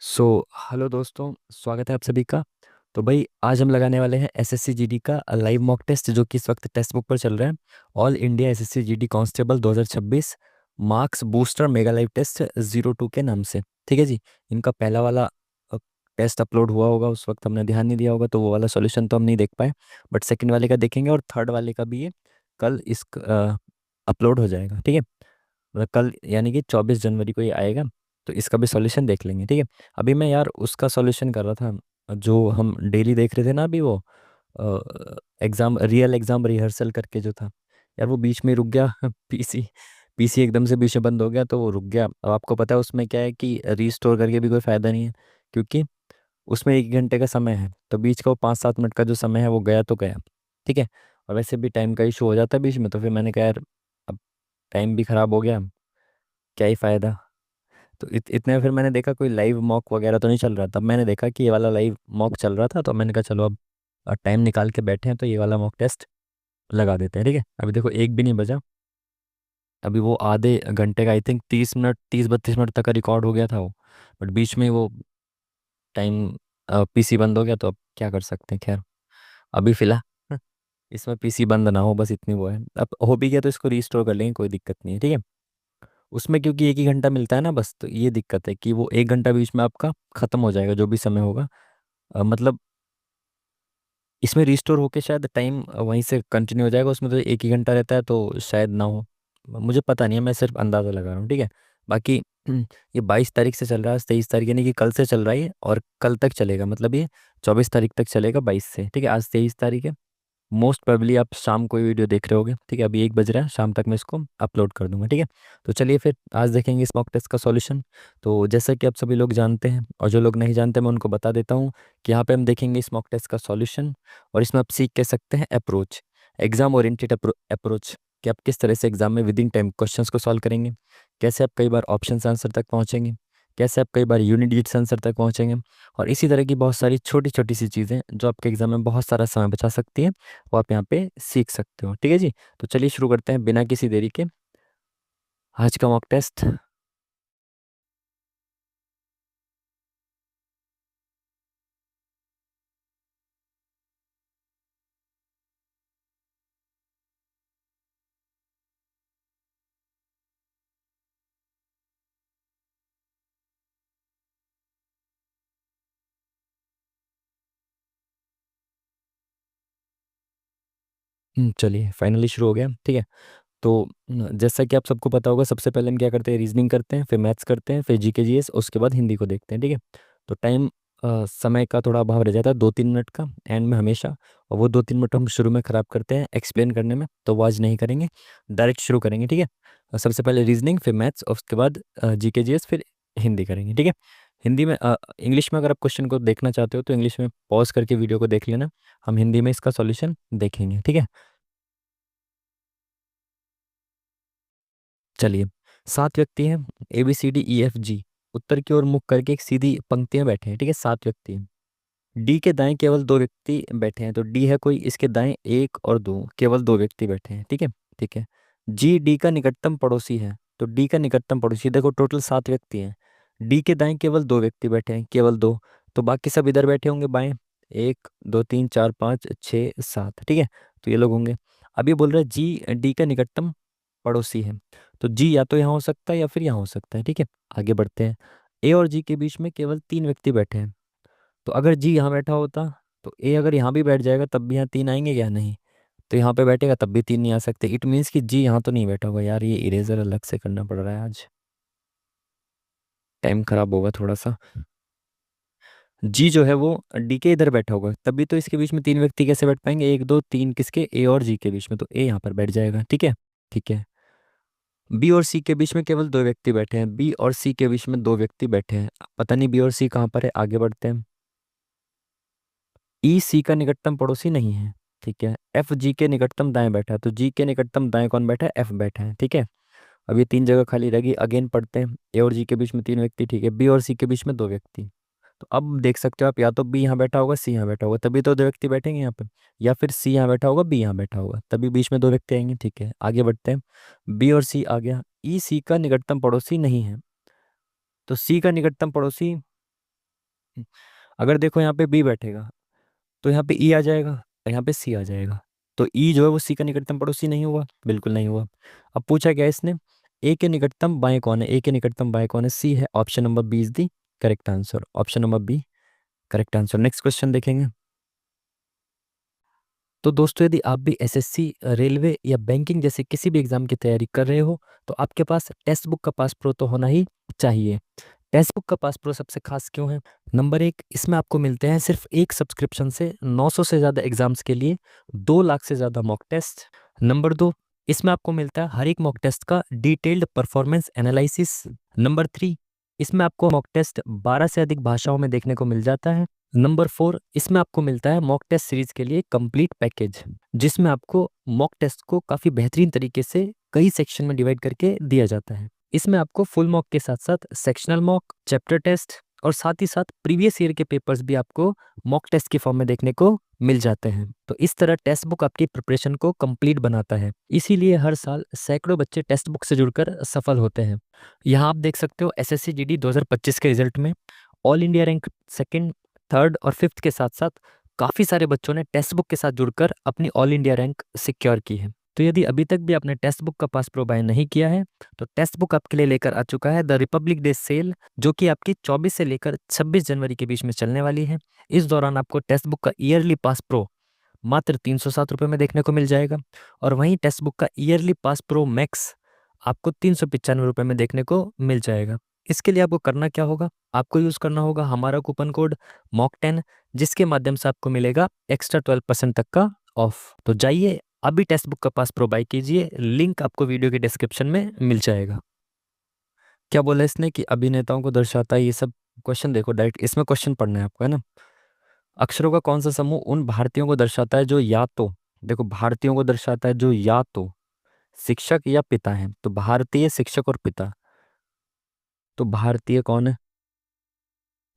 Hello दोस्तों, स्वागत है आप सभी का। तो भाई आज हम लगाने वाले हैं एसएससी जीडी का लाइव मॉक टेस्ट जो कि इस वक्त टेक्स्ट बुक पर चल रहा है। All India SSC GD constable 2026 marks booster mega live test 02 के नाम से। ठीक है जी। इनका पहला वाला टेस्ट अपलोड हुआ होगा, उस वक्त हमने ध्यान नहीं दिया होगा तो वो वाला सॉल्यूशन तो हम नहीं देख पाए। बट सेकंड वाले का देखेंगे और थर्ड वाले का भी ये कल इस अपलोड हो जाएगा। ठीक है, मतलब कल यानी कि 24 जनवरी को ये आएगा। तो इसका भी सॉल्यूशन देख लेंगे। ठीक है। अभी मैं यार उसका सॉल्यूशन कर रहा था जो हम डेली देख रहे थे ना, अभी वो एग्जाम रियल एग्जाम रिहर्सल करके जो था। यार वो बीच में रुक गया पीसी पीसी एकदम से बीच में बंद हो गया तो वो रुक गया। अब आपको पता है उसमें क्या है कि रीस्टोर करके भी कोई फ़ायदा नहीं है, क्योंकि उसमें 1 घंटे का समय है तो बीच का वो 5-7 मिनट का जो समय है वो गया तो गया। ठीक है। और वैसे भी टाइम का इशू हो जाता है बीच में, तो फिर मैंने कहा यार अब टाइम भी ख़राब हो गया, क्या ही फायदा। तो इतने में फिर मैंने देखा कोई लाइव मॉक वगैरह तो नहीं चल रहा। तब मैंने देखा कि ये वाला लाइव मॉक चल रहा था, तो मैंने कहा चलो अब टाइम निकाल के बैठे हैं तो ये वाला मॉक टेस्ट लगा देते हैं। ठीक है। अभी देखो एक भी नहीं बजा, अभी वो आधे घंटे का आई थिंक 30 मिनट 30-32 मिनट तक का रिकॉर्ड हो गया था वो। बट बीच में वो टाइम पीसी बंद हो गया, तो अब क्या कर सकते हैं। खैर अभी फिलहाल इसमें पीसी बंद ना हो, बस इतनी वो है। अब हो भी गया तो इसको रीस्टोर कर लेंगे, कोई दिक्कत नहीं है। ठीक है। उसमें क्योंकि एक ही घंटा मिलता है ना बस, तो ये दिक्कत है कि वो 1 घंटा बीच में आपका खत्म हो जाएगा जो भी समय होगा। मतलब इसमें रिस्टोर होके शायद टाइम वहीं से कंटिन्यू हो जाएगा, उसमें तो एक ही घंटा रहता है तो शायद ना हो। मुझे पता नहीं है, मैं सिर्फ अंदाज़ा लगा रहा हूँ। ठीक है। बाकी ये 22 तारीख से चल रहा है, 23 तारीख यानी कि कल से चल रहा है ये, और कल तक चलेगा, मतलब ये 24 तारीख तक चलेगा 22 से। ठीक है, आज 23 तारीख है। मोस्ट प्रोबेबली आप शाम को ही वीडियो देख रहे होगे। ठीक है, अभी 1 बज रहा है, शाम तक मैं इसको अपलोड कर दूंगा। ठीक है। तो चलिए फिर आज देखेंगे इस मॉक टेस्ट का सॉल्यूशन। तो जैसा कि आप सभी लोग जानते हैं और जो लोग नहीं जानते मैं उनको बता देता हूँ कि यहाँ पे हम देखेंगे इस मॉक टेस्ट का सॉल्यूशन। और इसमें आप सीख कह सकते हैं अप्रोच, एग्जाम ओरिएंटेड अप्रोच, कि आप किस तरह से एग्जाम में विद इन टाइम क्वेश्चंस को सॉल्व करेंगे, कैसे आप कई बार ऑप्शन आंसर तक पहुँचेंगे, कैसे आप कई बार यूनिट डिजिट आंसर तक पहुँचेंगे। और इसी तरह की बहुत सारी छोटी छोटी सी चीज़ें जो आपके एग्जाम में बहुत सारा समय बचा सकती हैं, वो आप यहाँ पे सीख सकते हो। ठीक है जी। तो चलिए शुरू करते हैं बिना किसी देरी के आज का मॉक टेस्ट। चलिए फाइनली शुरू हो गया। ठीक है। तो जैसा कि आप सबको पता होगा, सबसे पहले हम क्या करते हैं, रीजनिंग करते हैं, फिर मैथ्स करते हैं, फिर जीके जीएस, उसके बाद हिंदी को देखते हैं। ठीक है। तो टाइम समय का थोड़ा अभाव रह जाता है 2-3 मिनट का एंड में हमेशा, और वो 2-3 मिनट हम शुरू में ख़राब करते हैं एक्सप्लेन करने में, तो वो आज नहीं करेंगे, डायरेक्ट शुरू करेंगे। ठीक है। सबसे पहले रीजनिंग, फिर मैथ्स, और उसके बाद जीके जीएस, फिर हिंदी करेंगे। ठीक है। हिंदी में इंग्लिश में अगर आप क्वेश्चन को देखना चाहते हो तो इंग्लिश में पॉज करके वीडियो को देख लेना, हम हिंदी में इसका सॉल्यूशन देखेंगे। ठीक है। चलिए, 7 व्यक्ति हैं, ABCDEFG, उत्तर की ओर मुख करके एक सीधी पंक्ति में बैठे हैं। ठीक है, 7 व्यक्ति हैं। डी के दाएं केवल 2 व्यक्ति बैठे हैं, तो डी है कोई, इसके दाएं 1 और 2 केवल 2 व्यक्ति बैठे हैं। ठीक है। ठीक है। जी डी का निकटतम पड़ोसी है, तो डी का निकटतम पड़ोसी, देखो टोटल 7 व्यक्ति हैं, डी के दाएं केवल 2 व्यक्ति बैठे हैं, केवल दो, तो बाकी सब इधर बैठे होंगे बाएं, 1 2 3 4 5 6 7। ठीक है। तो ये लोग होंगे। अब ये बोल रहा है जी डी का निकटतम पड़ोसी है, तो जी या तो यहाँ हो सकता है या फिर यहाँ हो सकता है। ठीक है। आगे बढ़ते हैं। ए और जी के बीच में केवल 3 व्यक्ति बैठे हैं, तो अगर जी यहाँ बैठा होता तो ए अगर यहाँ भी बैठ जाएगा तब भी यहाँ 3 आएंगे क्या, नहीं, तो यहाँ पे बैठेगा तब भी 3 नहीं आ सकते। इट मीन्स कि जी यहाँ तो नहीं बैठा होगा। यार ये इरेजर अलग से करना पड़ रहा है आज, टाइम खराब होगा थोड़ा सा। जी जो है वो डी के इधर बैठा होगा, तभी तो इसके बीच में 3 व्यक्ति कैसे बैठ पाएंगे, 1 2 3 किसके, ए और जी के बीच में, तो ए यहाँ पर बैठ जाएगा। ठीक है। ठीक है। बी और सी के बीच में केवल 2 व्यक्ति बैठे हैं, बी और सी के बीच में 2 व्यक्ति बैठे हैं, पता नहीं बी और सी कहाँ पर है, आगे बढ़ते हैं। ई सी का निकटतम पड़ोसी नहीं है। ठीक है। एफ जी के निकटतम दाएं बैठा है, तो जी के निकटतम दाएं कौन बैठा है, एफ बैठा है। ठीक है। अब ये 3 जगह खाली रहेगी, अगेन पढ़ते हैं। ए और जी के बीच में 3 व्यक्ति, ठीक है, बी और सी के बीच में 2 व्यक्ति। तो अब देख सकते हो आप, या तो बी यहाँ बैठा होगा, सी यहाँ बैठा होगा, तभी तो 2 व्यक्ति बैठेंगे यहाँ पे, या फिर सी यहाँ बैठा होगा, बी यहाँ बैठा होगा, तभी बीच में 2 व्यक्ति आएंगे। ठीक है। आगे बढ़ते हैं। बी और सी आ गया, ई सी का निकटतम पड़ोसी नहीं है, तो सी का निकटतम पड़ोसी अगर देखो यहाँ पे बी बैठेगा तो यहाँ पे ई आ जाएगा और यहाँ पे सी आ जाएगा। तो ई जो है वो सी का निकटतम पड़ोसी नहीं हुआ, बिल्कुल नहीं हुआ। अब पूछा क्या है इसने, ए के निकटतम बाएं कौन है, ए के निकटतम बाएं कौन है, सी है। Option number B is the correct answer, option number B correct answer. Next question देखेंगे। तो दोस्तों यदि आप भी एसएससी, रेलवे या बैंकिंग जैसे किसी भी एग्जाम की तैयारी कर रहे हो तो आपके पास टेक्स्ट बुक का पास प्रो तो होना ही चाहिए। टेक्स्ट बुक का पास प्रो सबसे खास क्यों है? नंबर एक, इसमें आपको मिलते हैं सिर्फ एक सब्सक्रिप्शन से 900 से ज़्यादा एग्जाम्स के लिए 2 लाख से ज़्यादा मॉक टेस्ट। नंबर दो, इसमें आपको मिलता है हर एक मॉक टेस्ट का detailed performance analysis. Number three, इसमें आपको मॉक टेस्ट 12 से अधिक भाषाओं में देखने को मिल जाता है। नंबर फोर, इसमें आपको मिलता है मॉक टेस्ट सीरीज के लिए कंप्लीट पैकेज, जिसमें आपको मॉक टेस्ट को काफ़ी बेहतरीन तरीके से कई सेक्शन में डिवाइड करके दिया जाता है। इसमें आपको फुल मॉक के साथ साथ सेक्शनल मॉक, चैप्टर टेस्ट और साथ ही साथ प्रीवियस ईयर के पेपर्स भी आपको मॉक टेस्ट के फॉर्म में देखने को मिल जाते हैं। तो इस तरह टेक्स्ट बुक आपकी प्रिपरेशन को कंप्लीट बनाता है। इसीलिए हर साल सैकड़ों बच्चे टेक्स्ट बुक से जुड़कर सफल होते हैं। यहाँ आप देख सकते हो एसएससी जीडी 2025 के रिजल्ट में all India rank second, third और फिफ्थ के साथ साथ काफ़ी सारे बच्चों ने टेक्स्ट बुक के साथ जुड़कर अपनी ऑल इंडिया रैंक सिक्योर की है। तो यदि अभी तक भी आपने टेक्स्ट बुक का पास प्रो बाय नहीं किया है तो टेक्स्ट बुक आपके लिए लेकर आ चुका है द रिपब्लिक डे सेल, जो कि आपकी 24 से लेकर 26 जनवरी के बीच में चलने वाली है। इस दौरान आपको टेक्स्ट बुक का ईयरली पास प्रो मात्र 307 रुपये में देखने को मिल जाएगा और वहीं टेक्स्ट बुक का ईयरली पास प्रो मैक्स आपको 395 रुपये में देखने को मिल जाएगा। इसके लिए आपको करना क्या होगा, आपको यूज़ करना होगा हमारा कूपन कोड MOCK10, जिसके माध्यम से आपको मिलेगा एक्स्ट्रा 12% तक का ऑफ। तो जाइए अभी टेक्स्ट बुक का पास प्रो बाय कीजिए, लिंक आपको वीडियो के डिस्क्रिप्शन में मिल जाएगा। क्या बोला इसने कि अभिनेताओं को दर्शाता है, ये सब क्वेश्चन देखो डायरेक्ट इसमें क्वेश्चन पढ़ना है आपको, है ना। अक्षरों का कौन सा समूह उन भारतीयों को दर्शाता है जो या तो, देखो भारतीयों को दर्शाता है जो या तो शिक्षक या पिता हैं। तो भारतीय, शिक्षक और पिता। तो भारतीय कौन है,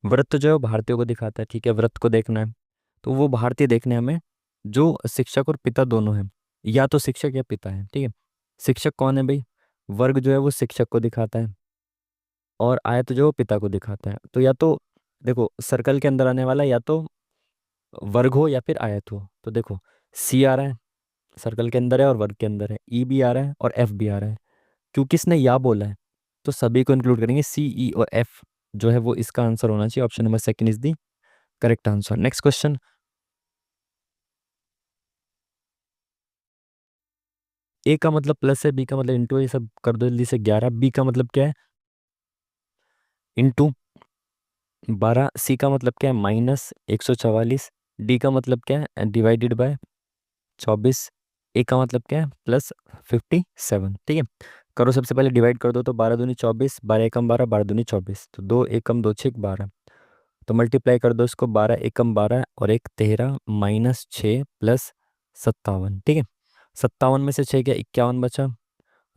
व्रत जो है वो भारतीयों को दिखाता है, ठीक है, व्रत को देखना है। तो वो भारतीय देखने हमें जो शिक्षक और पिता दोनों हैं, या तो शिक्षक या पिता है, ठीक है। शिक्षक कौन है भाई, वर्ग जो है वो शिक्षक को दिखाता है और आयत जो है वो पिता को दिखाता है। तो या तो देखो सर्कल के अंदर आने वाला या तो वर्ग हो या फिर आयत हो। तो देखो सी आ रहा है, सर्कल के अंदर है और वर्ग के अंदर है, ई भी आ रहा है और एफ भी आ रहा है। क्योंकि इसने या बोला है तो सभी को इंक्लूड करेंगे, सी, ई और एफ जो है वो इसका आंसर होना चाहिए। Option number second is the correct answer. Next question. A का मतलब प्लस है, बी का मतलब इंटू है, ये सब कर दो जल्दी से। 11, बी का मतलब क्या है, इंटू 12, सी का मतलब क्या है, -144, डी का मतलब क्या है, डिवाइडेड बाय 24, ए का मतलब क्या है, +57, ठीक है। करो सबसे पहले डिवाइड कर दो, तो 12 दूनी 24, 12 एकम 12, 12 दूनी 24, तो 2 एकम 2 6 12। तो मल्टीप्लाई कर दो इसको, 12 एकम 12 और एक 13 -6 +57, ठीक है। 57 में से 6 गया 51 बचा, तो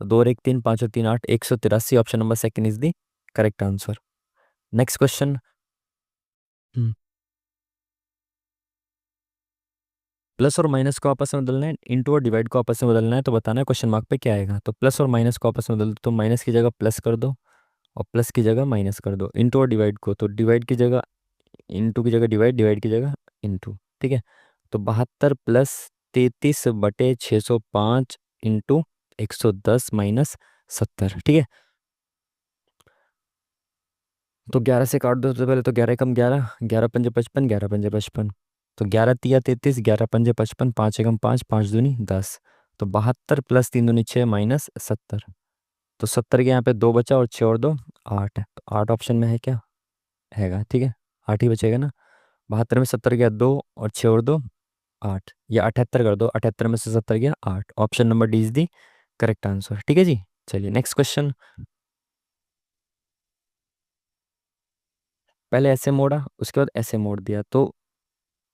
2 और 1 3, 5 और 3 8, 183। Option number second is the correct answer. Next question. Plus और माइनस को आपस में बदलना है, इंटू और डिवाइड को आपस में बदलना है, तो बताना है क्वेश्चन मार्क पे क्या आएगा। तो प्लस और माइनस को आपस में बदल दो, तो माइनस की जगह प्लस कर दो और प्लस की जगह माइनस कर दो। इंटू और डिवाइड को, तो डिवाइड की जगह इंटू की जगह डिवाइड, डिवाइड की जगह इंटू, ठीक है। तो 72 प्लस 33/605 इंटू 110 -70, ठीक है। तो 11 से काट दो सबसे पहले, तो 11 कम 11, 11 पंजे 55, 11 पंजे 55। तो 11 तिया 33, 11 पंजे 55, 5 एकम 5, 5 दूनी 10। तो 72 प्लस 3 दूनी 6 -70। तो 70 के यहाँ पे 2 बचा और 6 और 2 8 है, तो 8 ऑप्शन में है क्या, हैगा, ठीक है। 8 ही बचेगा ना। 72 में 70 गया 2 और 6 और 2 8, या 78 कर दो, 78 में से 70 गया 8। Option number D is the correct answer, ठीक है जी। चलिए नेक्स्ट क्वेश्चन। पहले ऐसे मोड़ा, उसके बाद ऐसे मोड़ दिया, तो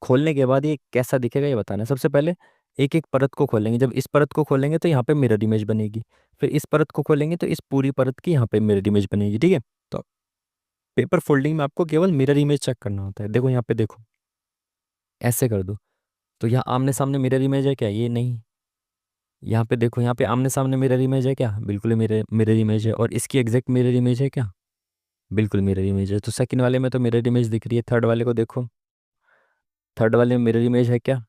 खोलने के बाद ये कैसा दिखेगा ये बताना है। सबसे पहले एक एक परत को खोलेंगे, जब इस परत को खोलेंगे तो यहाँ पे मिरर इमेज बनेगी, फिर इस परत को खोलेंगे तो इस पूरी परत की यहाँ पे मिरर इमेज बनेगी, ठीक है। तो पेपर फोल्डिंग में आपको केवल मिरर इमेज चेक करना होता है। देखो यहाँ पे देखो, ऐसे कर दो, तो यहाँ आमने सामने मिरर इमेज है क्या, ये नहीं। यहाँ पे देखो, यहाँ पे आमने सामने मिरर इमेज है क्या, बिल्कुल मिरर मिरर इमेज है। और इसकी एग्जैक्ट मिरर इमेज है क्या, बिल्कुल मिरर इमेज है। तो सेकंड वाले में तो मिरर इमेज दिख रही है, थर्ड वाले को देखो। थर्ड वाले में मिरर इमेज है क्या?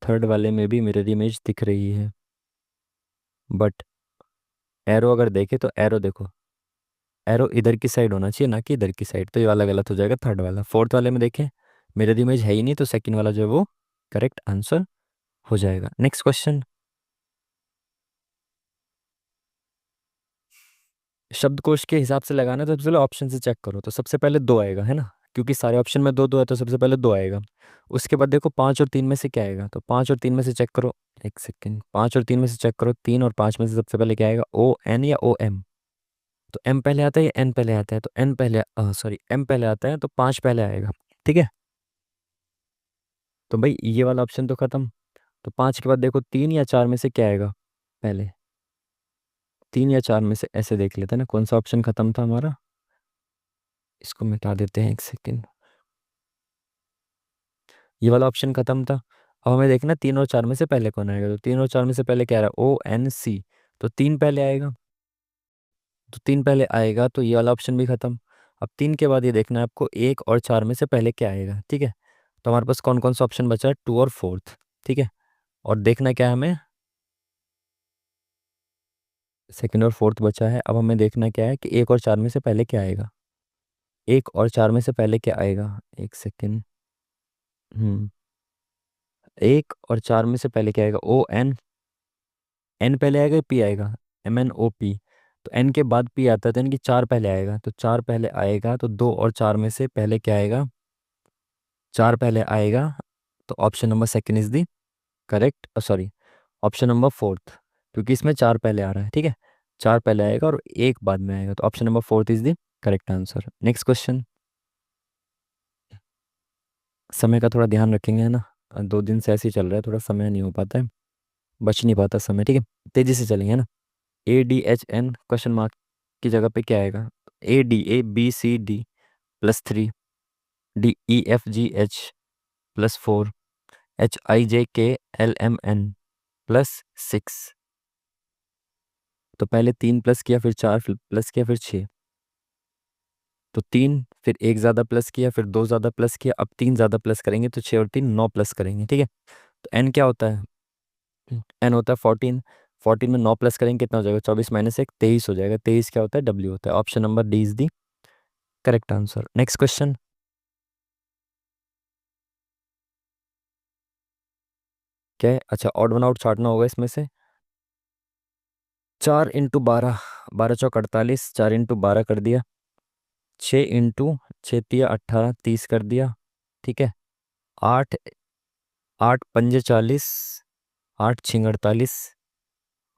थर्ड वाले में भी मिरर इमेज दिख रही है, बट एरो अगर देखे तो एरो देखो, एरो इधर की साइड होना चाहिए ना कि इधर की साइड, तो ये वाला गलत हो जाएगा थर्ड वाला। फोर्थ वाले में देखें मिरर इमेज है ही नहीं, तो सेकंड वाला जो है वो करेक्ट आंसर हो जाएगा। Next question. शब्दकोश के हिसाब से लगाना है तो सबसे पहले ऑप्शन से चेक करो, तो सबसे पहले दो आएगा है ना, क्योंकि सारे ऑप्शन में दो दो है तो सबसे पहले दो आएगा। उसके बाद देखो पाँच और तीन में से क्या आएगा, तो पाँच और तीन में से चेक करो। एक सेकेंड, पाँच और तीन में से चेक करो, तीन और पाँच में से सबसे पहले क्या आएगा, ओ एन या ओ एम? तो एम पहले आता है या एन पहले आता है, तो एन पहले, सॉरी एम पहले आता है, तो पाँच पहले आएगा। ठीक है, तो भाई ये वाला ऑप्शन तो खत्म। तो पाँच के बाद देखो तीन या चार में से क्या आएगा पहले, तीन या चार में से, ऐसे देख लेते हैं ना कौन सा ऑप्शन खत्म था हमारा। इसको मिटा देते हैं, एक सेकेंड। ये वाला ऑप्शन खत्म था। अब हमें देखना तीन और चार में से पहले कौन आएगा, तो तीन और चार में से पहले क्या आ रहा है, ओ एन सी, तो तीन पहले आएगा। तो तीन पहले आएगा तो ये वाला ऑप्शन भी खत्म। अब तीन के बाद ये देखना है आपको एक और चार में से पहले क्या आएगा। ठीक है, तो हमारे पास कौन कौन सा ऑप्शन बचा है, टू और फोर्थ। ठीक है, और देखना क्या है हमें, सेकंड और फोर्थ बचा है। अब हमें देखना क्या है कि एक और चार में से पहले क्या आएगा, एक और चार में से पहले क्या आएगा, एक सेकंड। हम्म, एक और चार में से पहले क्या आएगा, ओ एन, एन पहले आएगा या पी आएगा, एम एन ओ पी। तो एन के बाद पी आता है, तो यानी कि चार पहले आएगा, तो चार पहले आएगा, तो दो और चार में से पहले क्या आएगा, चार पहले आएगा। तो option number second is the correct, sorry option number fourth, क्योंकि इसमें चार पहले आ रहा है। ठीक है, चार पहले आएगा और एक बाद में आएगा, तो option number fourth is the correct answer. Next question. समय का थोड़ा ध्यान रखेंगे है ना, दो दिन से ऐसे ही चल रहा है, थोड़ा समय नहीं हो पाता है, बच नहीं पाता समय। ठीक है, तेजी से चलेंगे है ना। A D H N question mark की जगह पे क्या आएगा, A D, A B C D plus three, D E F G H plus four, H I J K L M N plus six. तो पहले तीन प्लस किया, फिर चार, फिर प्लस किया, फिर छः। तो तीन, फिर एक ज़्यादा प्लस किया, फिर दो ज़्यादा प्लस किया, अब तीन ज़्यादा प्लस करेंगे, तो छः और तीन नौ प्लस करेंगे। ठीक है, तो एन क्या होता है, एन होता है फोर्टीन। फोर्टीन में नौ प्लस करेंगे कितना हो जाएगा, चौबीस माइनस एक, तेईस हो जाएगा। तेईस क्या होता है, डब्ल्यू होता है। Option number D is the correct answer. Next question. क्या है, अच्छा ऑड वन आउट छाटना होगा इसमें से। चार इंटू बारह, बारह चौक अड़तालीस, चार इंटू बारह कर दिया, छः इंटू छः तिया अट्ठारह, तीस कर दिया। ठीक है, आठ, आठ पंजे चालीस, आठ छिंग अड़तालीस,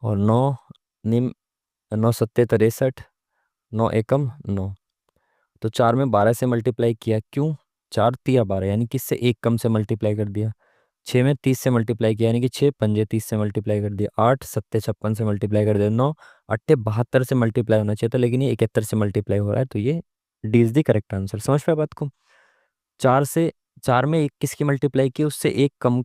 और नौ निम, नौ सत्ते तिरसठ, नौ एकम नौ। तो चार में बारह से मल्टीप्लाई किया, क्यों, चार तिया बारह, यानी कि इससे एक कम से मल्टीप्लाई कर दिया। छः में तीस से मल्टीप्लाई किया, यानी कि छः पंजे तीस से मल्टीप्लाई कर दिया। आठ सत्ते छप्पन से मल्टीप्लाई कर दिया। नौ अट्ठे बहत्तर से मल्टीप्लाई होना चाहिए था, लेकिन ये इकहत्तर से मल्टीप्लाई हो रहा है, तो ये D is the correct answer. समझ पाए बात को। चार से, चार में एक किसकी मल्टीप्लाई की, उससे एक कम,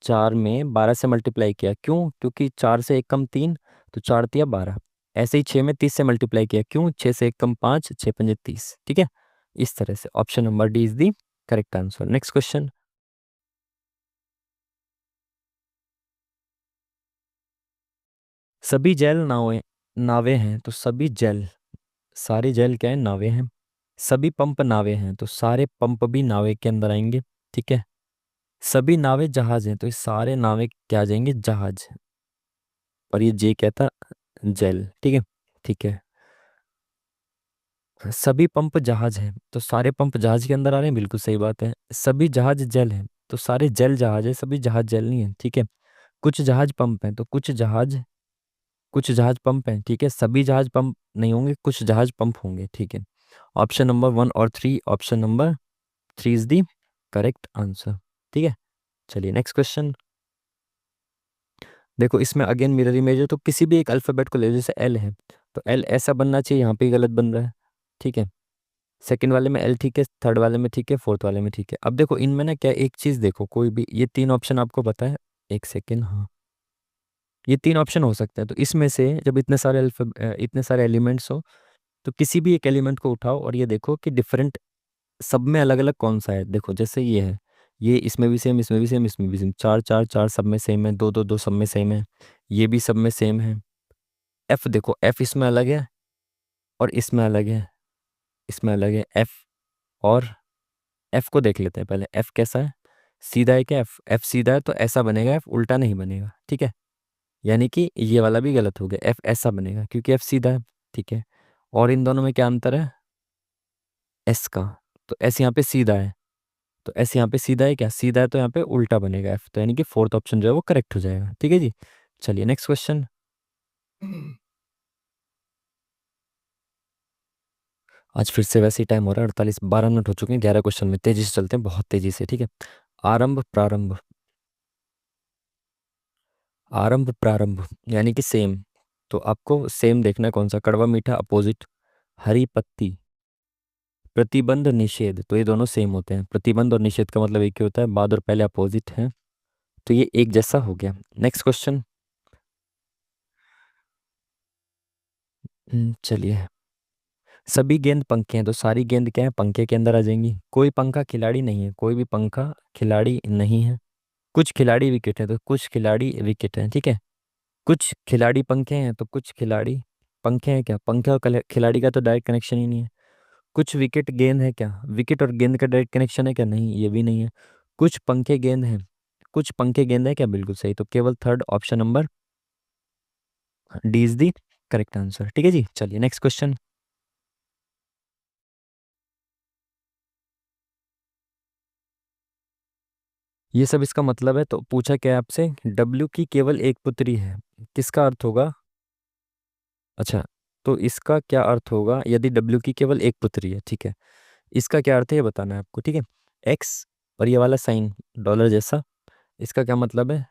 चार में बारह से मल्टीप्लाई किया, क्यों, क्योंकि चार से एक कम तीन, तो चार तिया बारह। ऐसे ही छः में तीस से मल्टीप्लाई किया, क्यों, छः से एक कम पाँच, छः पंजे तीस। ठीक है, इस तरह से option number D is the correct answer. Next question. सभी जेल नावें, नावें हैं तो सभी जेल, सारे जेल क्या है, नावें हैं। सभी पंप नावें हैं तो सारे पंप भी नावे के अंदर आएंगे। ठीक है, सभी नावें जहाज हैं तो ये सारे नावें क्या आ जाएंगे, जहाज। और ये जे कहता जेल। ठीक है, ठीक है, सभी पंप जहाज हैं तो सारे पंप जहाज के अंदर आ रहे हैं, बिल्कुल सही बात है। सभी जहाज जेल हैं तो सारे जेल जहाज है, सभी जहाज जेल नहीं है। ठीक है, कुछ जहाज पंप हैं तो कुछ जहाज, कुछ जहाज पंप हैं। ठीक है, सभी जहाज पंप नहीं होंगे, कुछ जहाज पंप होंगे। ठीक है, ऑप्शन नंबर वन और three, option number three is the correct answer. ठीक है, चलिए नेक्स्ट क्वेश्चन। देखो इसमें अगेन मिरर इमेज है, तो किसी भी एक अल्फाबेट को ले लो, जैसे एल है, तो एल ऐसा बनना चाहिए, यहाँ पे गलत बन रहा है। ठीक है, सेकंड वाले में एल ठीक है, थर्ड वाले में ठीक है, फोर्थ वाले में ठीक है। अब देखो इनमें ना क्या, एक चीज देखो, कोई भी ये तीन ऑप्शन आपको पता है, एक सेकेंड, हाँ ये तीन ऑप्शन हो सकते हैं, तो इसमें से जब इतने सारे इतने सारे एलिमेंट्स हो, तो किसी भी एक एलिमेंट को उठाओ और ये देखो कि डिफरेंट सब में अलग अलग कौन सा है। देखो जैसे ये है, ये इसमें भी सेम, इसमें भी सेम, इसमें भी सेम, चार चार चार सब में सेम है, दो दो दो सब में सेम है, ये भी सब में सेम है। एफ देखो, एफ इसमें अलग है और इसमें अलग है, इसमें अलग है एफ। और एफ को देख लेते हैं पहले, एफ कैसा है, सीधा है क्या एफ, एफ सीधा है तो ऐसा बनेगा, एफ उल्टा नहीं बनेगा, ठीक है। यानी कि ये वाला भी गलत हो गया, एफ ऐसा बनेगा क्योंकि एफ सीधा है, ठीक है। और इन दोनों में क्या अंतर है, एस का। तो एस यहाँ पे सीधा है, तो एस यहाँ पे सीधा है क्या, सीधा है तो यहाँ पे उल्टा बनेगा एफ, तो यानी कि फोर्थ ऑप्शन जो है वो करेक्ट हो जाएगा, ठीक है जी। चलिए नेक्स्ट क्वेश्चन। आज फिर से वैसे ही टाइम हो रहा है, 48 12 मिनट हो चुके हैं, 11 क्वेश्चन में तेजी से चलते हैं, बहुत तेजी से, ठीक है। आरंभ प्रारंभ, आरंभ प्रारंभ यानी कि सेम। तो आपको सेम देखना है कौन सा, कड़वा मीठा अपोजिट, हरी पत्ती, प्रतिबंध निषेध, तो ये दोनों सेम होते हैं। प्रतिबंध और निषेध का मतलब एक ही होता है, बाद और पहले अपोजिट है, तो ये एक जैसा हो गया। Next question. चलिए, सभी गेंद पंखे हैं तो सारी गेंद क्या है, पंखे के अंदर आ जाएंगी। कोई पंखा खिलाड़ी नहीं है, कोई भी पंखा खिलाड़ी नहीं है। कुछ खिलाड़ी विकेट है तो कुछ खिलाड़ी विकेट है, ठीक है। कुछ खिलाड़ी पंखे हैं तो कुछ खिलाड़ी पंखे हैं क्या, पंखे और खिलाड़ी का तो डायरेक्ट कनेक्शन ही नहीं है। कुछ विकेट गेंद है क्या, विकेट और गेंद का डायरेक्ट कनेक्शन है क्या, नहीं ये भी नहीं है। कुछ पंखे गेंद है, कुछ पंखे गेंद है क्या, बिल्कुल सही, तो केवल third option number D is the correct answer, ठीक है जी। चलिए नेक्स्ट क्वेश्चन। ये सब इसका मतलब है, तो पूछा क्या है आपसे, डब्ल्यू की केवल एक पुत्री है, किसका अर्थ होगा। अच्छा, तो इसका क्या अर्थ होगा यदि डब्ल्यू की केवल एक पुत्री है, ठीक है। इसका क्या अर्थ है ये बताना है आपको, ठीक है। एक्स और ये वाला साइन डॉलर जैसा, इसका क्या मतलब है,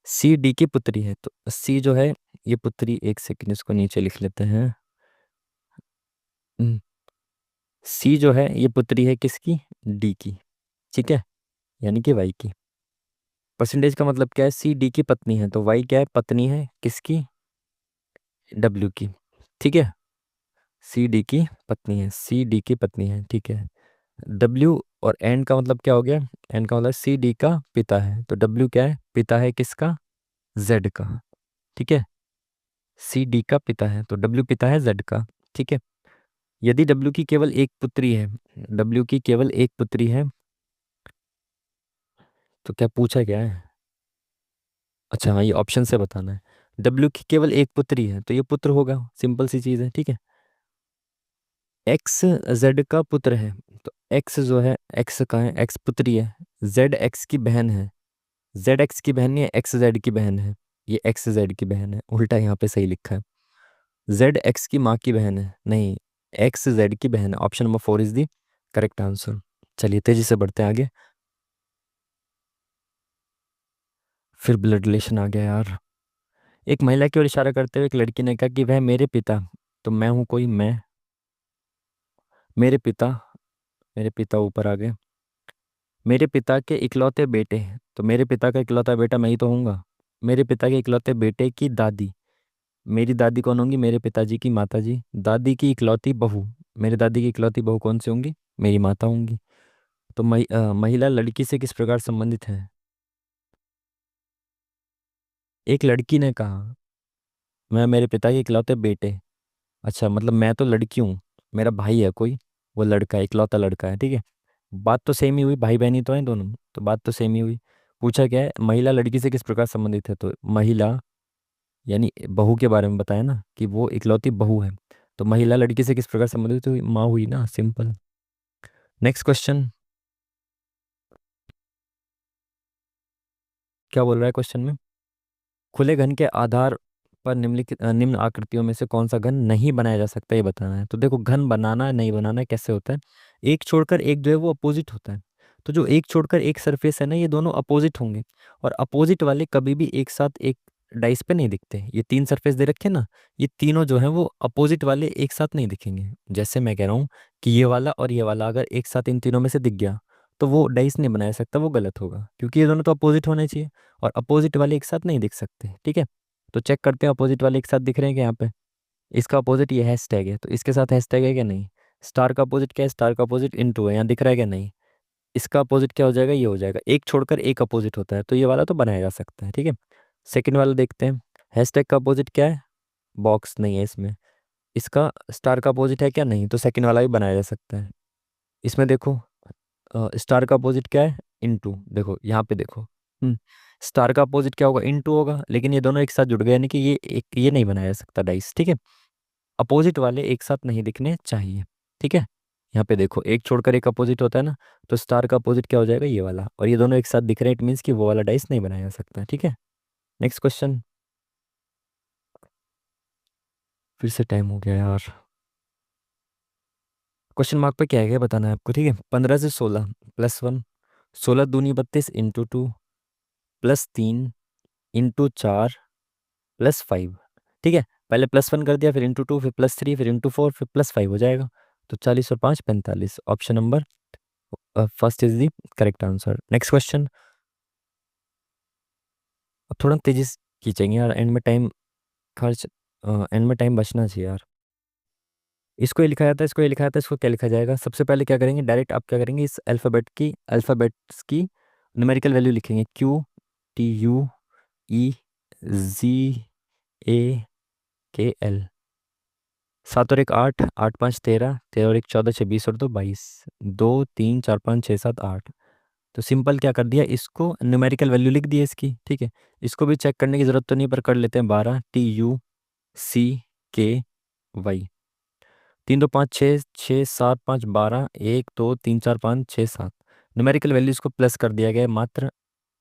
सी डी की पुत्री है, तो सी जो है ये पुत्री, एक सेकंड इसको नीचे लिख लेते हैं। सी जो है ये पुत्री है किसकी, डी की, ठीक है, यानी कि वाई की। परसेंटेज का मतलब क्या है, सी डी की पत्नी है, तो वाई क्या है, पत्नी है किसकी, डब्ल्यू की, ठीक है। सी डी की पत्नी है, सी डी की पत्नी है, ठीक है। डब्ल्यू और एन का मतलब क्या हो गया, एन का मतलब सी डी का पिता है, तो डब्ल्यू क्या है, पिता है किसका, जेड का, ठीक है। सी डी का पिता है तो डब्ल्यू पिता है जेड का, ठीक है। यदि डब्ल्यू की केवल एक पुत्री है, डब्ल्यू की केवल एक पुत्री है, तो क्या पूछा क्या है, अच्छा हाँ ये ऑप्शन से बताना है। डब्ल्यू की केवल एक पुत्री है तो ये पुत्र होगा, सिंपल सी चीज़ है, ठीक है। एक्स जेड का पुत्र है, तो एक्स जो है, एक्स का है, एक्स पुत्री है, जेड एक्स की बहन है, जेड एक्स की बहन नहीं है, एक्स जेड की बहन है, ये एक्स जेड की बहन है, उल्टा यहाँ पे सही लिखा है। जेड एक्स की माँ की बहन है, नहीं, एक्स जेड की बहन है, option number 4 is the correct answer. चलिए तेजी से बढ़ते हैं आगे। फिर ब्लड रिलेशन आ गया यार। एक महिला की ओर इशारा करते हुए एक लड़की ने कहा कि वह मेरे पिता, तो मैं हूँ कोई, मैं, मेरे पिता, मेरे पिता ऊपर आ गए, मेरे पिता के इकलौते बेटे हैं, तो मेरे पिता का इकलौता बेटा मैं ही तो हूँगा। मेरे पिता के इकलौते बेटे की दादी, मेरी दादी कौन होंगी, मेरे पिताजी की माता जी। दादी की इकलौती बहू, मेरे दादी की इकलौती बहू कौन सी होंगी, मेरी माता होंगी। तो महिला लड़की से किस प्रकार संबंधित है, एक लड़की ने कहा मैं मेरे पिता के इकलौते बेटे, अच्छा मतलब मैं तो लड़की हूँ, मेरा भाई है कोई, वो लड़का है, इकलौता लड़का है, ठीक है। बात तो सेम ही हुई, भाई बहन ही तो है दोनों, तो बात तो सेम ही हुई। पूछा क्या है, महिला लड़की से किस प्रकार संबंधित है, तो महिला यानी बहू के बारे में बताया ना कि वो इकलौती बहू है, तो महिला लड़की से किस प्रकार संबंधित हुई, माँ हुई ना, सिंपल। Next question. क्या बोल रहा है क्वेश्चन में, खुले घन के आधार पर निम्नलिखित निम्न आकृतियों में से कौन सा घन नहीं बनाया जा सकता, ये बताना है। तो देखो घन बनाना नहीं बनाना कैसे होता है, एक छोड़कर एक जो है वो अपोजिट होता है। तो जो एक छोड़कर एक सरफेस है ना, ये दोनों अपोजिट होंगे, और अपोजिट वाले कभी भी एक साथ एक डाइस पे नहीं दिखते। ये तीन सरफेस दे रखे हैं ना, ये तीनों जो है वो अपोजिट वाले एक साथ नहीं दिखेंगे। जैसे मैं कह रहा हूँ कि ये वाला और ये वाला अगर एक साथ इन तीनों में से दिख गया, तो वो डाइस नहीं बना सकता, वो गलत होगा, क्योंकि ये दोनों तो अपोजिट होने चाहिए, और अपोजिट वाले एक साथ नहीं दिख सकते, ठीक है। तो चेक करते हैं अपोजिट वाले एक साथ दिख रहे हैं क्या यहाँ पे, इसका अपोजिट ये हैशटैग है, तो इसके साथ हैशटैग है क्या? नहीं। स्टार का अपोजिट क्या है? स्टार का अपोजिट इनटू है, यहाँ दिख रहा है क्या? नहीं। इसका अपोजिट क्या हो जाएगा? ये हो जाएगा, एक छोड़कर एक अपोजिट होता है, तो ये वाला तो बनाया जा सकता है, ठीक है। सेकंड वाला देखते हैं। हैशटैग का अपोजिट क्या है? बॉक्स नहीं है इसमें। इसका स्टार का अपोजिट है क्या? नहीं, तो सेकंड वाला भी बनाया जा सकता है। इसमें देखो, स्टार का अपोजिट क्या है? इनटू। देखो यहाँ पे देखो, स्टार का अपोजिट क्या होगा? इनटू होगा, लेकिन ये दोनों एक साथ जुड़ गए, यानी कि ये एक, ये नहीं बनाया जा सकता डाइस, ठीक है। अपोजिट वाले एक साथ नहीं दिखने चाहिए, ठीक है। यहाँ पे देखो, एक छोड़कर एक अपोजिट होता है ना, तो स्टार का अपोजिट क्या हो जाएगा? ये वाला, और ये दोनों एक साथ दिख रहे हैं, इट मीन्स कि वो वाला डाइस नहीं बनाया जा सकता, ठीक है। Next question. फिर से टाइम हो गया यार। क्वेश्चन मार्क पे क्या है, क्या बताना है आपको, ठीक है। 15 से 16 +1, 16 दूनी 32 × 2 +3 × 4 +5, ठीक है। पहले +1 कर दिया, फिर ×2, फिर +3, फिर ×4, फिर +5 हो जाएगा। तो 40 और 5 45, option number first is the correct answer. Next question. अब थोड़ा तेजी से खींचेंगे यार, एंड में टाइम खर्च, एंड में टाइम बचना चाहिए यार। इसको ये लिखा जाता है, इसको ये लिखा जाता है, इसको क्या लिखा जाएगा? सबसे पहले क्या करेंगे, डायरेक्ट आप क्या करेंगे, इस अल्फ़ाबेट्स की न्यूमेरिकल वैल्यू लिखेंगे। QTUEZAKL। 7 और 1 8, 8 5 13, 13 और 1 14, 6 20 और 2 22, 2 3 4 5 6 7 8। तो सिंपल क्या कर दिया, इसको न्यूमेरिकल वैल्यू लिख दी है इसकी, ठीक है। इसको भी चेक करने की जरूरत तो नहीं, पर कर लेते हैं। 12 TUCKY। 3 2 5 6, 6 7 5 12, 1 2 3 4 5 6 7। न्यूमेरिकल वैल्यूज को प्लस कर दिया गया है, मात्र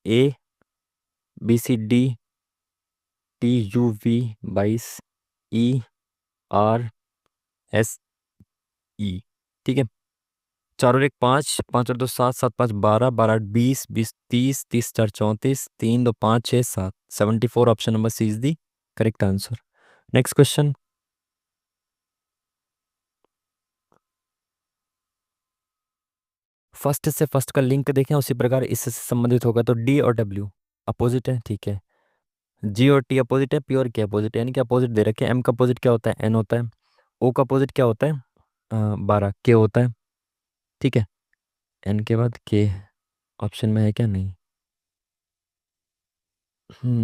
ABCDTUV 22 ERSE, ठीक है। 4 और 1 5, 5 और 2 7, 7 5 12, 12 8 20, 20 30, 30 4 34, 3 2 5 6 7, 74, option number C is the correct answer. Next question. First से फर्स्ट का लिंक देखें, उसी प्रकार इससे संबंधित होगा, तो डी और डब्ल्यू अपोजिट है, ठीक है। जी और टी अपोजिट है, पी और के अपोजिट है, यानी कि अपोजिट दे रखे हैं। एम का अपोजिट क्या होता है? एन होता है। ओ का अपोजिट क्या होता है? 12 के होता है, ठीक है। एन के बाद के ऑप्शन में है क्या? नहीं।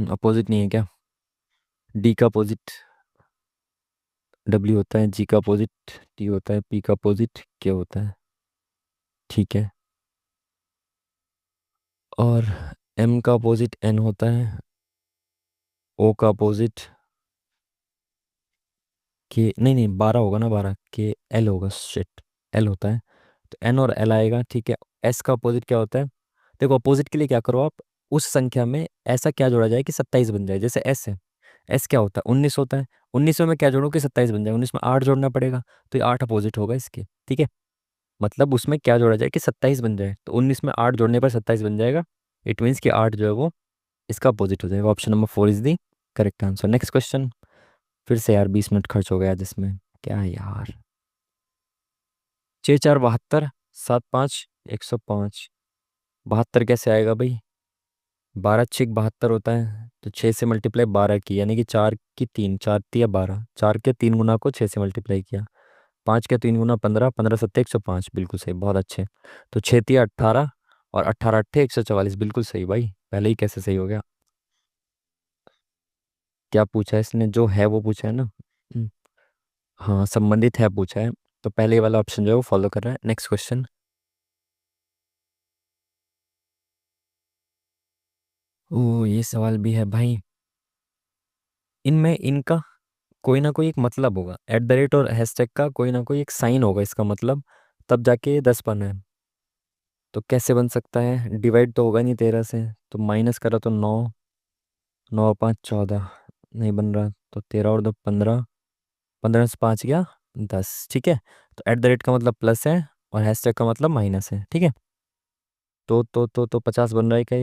अपोजिट नहीं है क्या? डी का अपोजिट डब्ल्यू होता है, जी का अपोजिट टी होता है, पी का अपोजिट के होता है, ठीक है। और एम का अपोजिट एन होता है, ओ का अपोजिट के, नहीं नहीं 12 होगा ना, 12 के एल होगा, शिट, एल होता है, तो एन और एल आएगा, ठीक है। एस का अपोजिट क्या होता है? देखो, अपोजिट के लिए क्या करो आप, उस संख्या में ऐसा क्या जोड़ा जाए कि 27 बन जाए। जैसे एस है, एस क्या होता है? 19 होता है। 19 में क्या जोड़ो कि 27 बन जाए? 19 में 8 जोड़ना पड़ेगा, तो ये 8 अपोजिट होगा इसके, ठीक है। मतलब उसमें क्या जोड़ा जाए कि 27 बन जाए, तो 19 में 8 जोड़ने पर 27 बन जाएगा। इट मीन्स कि 8 जो है वो इसका अपोजिट हो जाएगा। Option number 4 is the correct answer. Next question. फिर से यार 20 मिनट खर्च हो गया जिसमें, क्या है यार। 6 4 72, 7 5 105। 72 कैसे आएगा भाई? 12 6 72 होता है, तो 6 से मल्टीप्लाई 12 की, यानी कि 4 की 3, 4 3 या 12, 4 के 3 गुना को 6 से मल्टीप्लाई किया। 5 के 3 गुना 15, 15 7 105, बिल्कुल सही, बहुत अच्छे। तो 6 3 18, और 18 8 144, बिल्कुल सही भाई, पहले ही कैसे सही हो गया। क्या पूछा है इसने? जो है वो पूछा है ना। हम्म, हाँ, संबंधित है पूछा है, तो पहले वाला ऑप्शन जो है वो फॉलो कर रहा है। Next question. ओ, ये सवाल भी है भाई। इनमें इनका कोई ना कोई एक मतलब होगा, @ और हैशटैग का कोई ना कोई एक साइन होगा इसका मतलब, तब जाके ये 10 बना है। तो कैसे बन सकता है? डिवाइड तो होगा नहीं 13 से, तो माइनस करा तो 9, 9 5 14, नहीं बन रहा, तो 13 और 2 15, 15 से 5 गया 10, ठीक है। तो @ का मतलब प्लस है, और हैशटैग का मतलब माइनस है, ठीक है। तो 50 बन रहा है क्या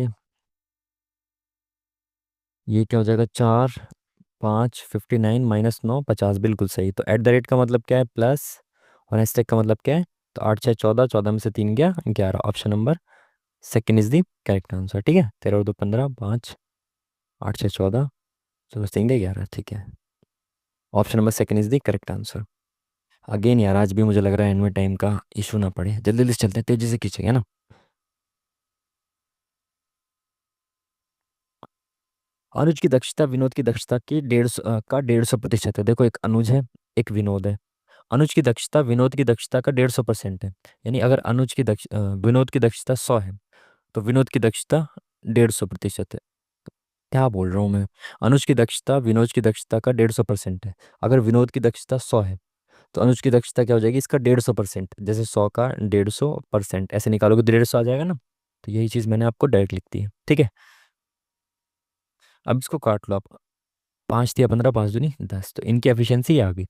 ये क्या हो जाएगा? 4 5 59 -9 50, बिल्कुल सही। तो @ का मतलब क्या है? प्लस। और हैशटैग का मतलब क्या है? तो 8 6 14, 14 में से 3 गया 11, option number second is the correct answer, ठीक है। 13 और 2 15, 5, 8 6 14, 14 से 3 गया 11, ठीक है। Option number second is the correct answer. Again यार, आज भी मुझे लग रहा है इनमें टाइम का इशू ना पड़े, जल्दी जल्दी से चलते हैं, तेजी से खींचेंगे ना। अनुज की दक्षता विनोद की दक्षता की 150 प्रतिशत है। देखो, एक अनुज है, एक विनोद है। अनुज की दक्षता विनोद की दक्षता का 150% है। यानी अगर विनोद की दक्षता 100 है, तो विनोद की दक्षता 150% है। क्या बोल रहा हूँ मैं। अनुज की दक्षता विनोद की दक्षता का 150% है। अगर विनोद की दक्षता 100 है, तो अनुज की दक्षता क्या हो जाएगी, इसका 150%। जैसे 100 का 150% ऐसे निकालोगे तो 150 आ जाएगा ना। तो यही चीज़ मैंने आपको डायरेक्ट लिख दी है, ठीक है। अब इसको काट लो आप। 5 × 15 5 दूनी 10, तो इनकी एफिशिएंसी आ गई।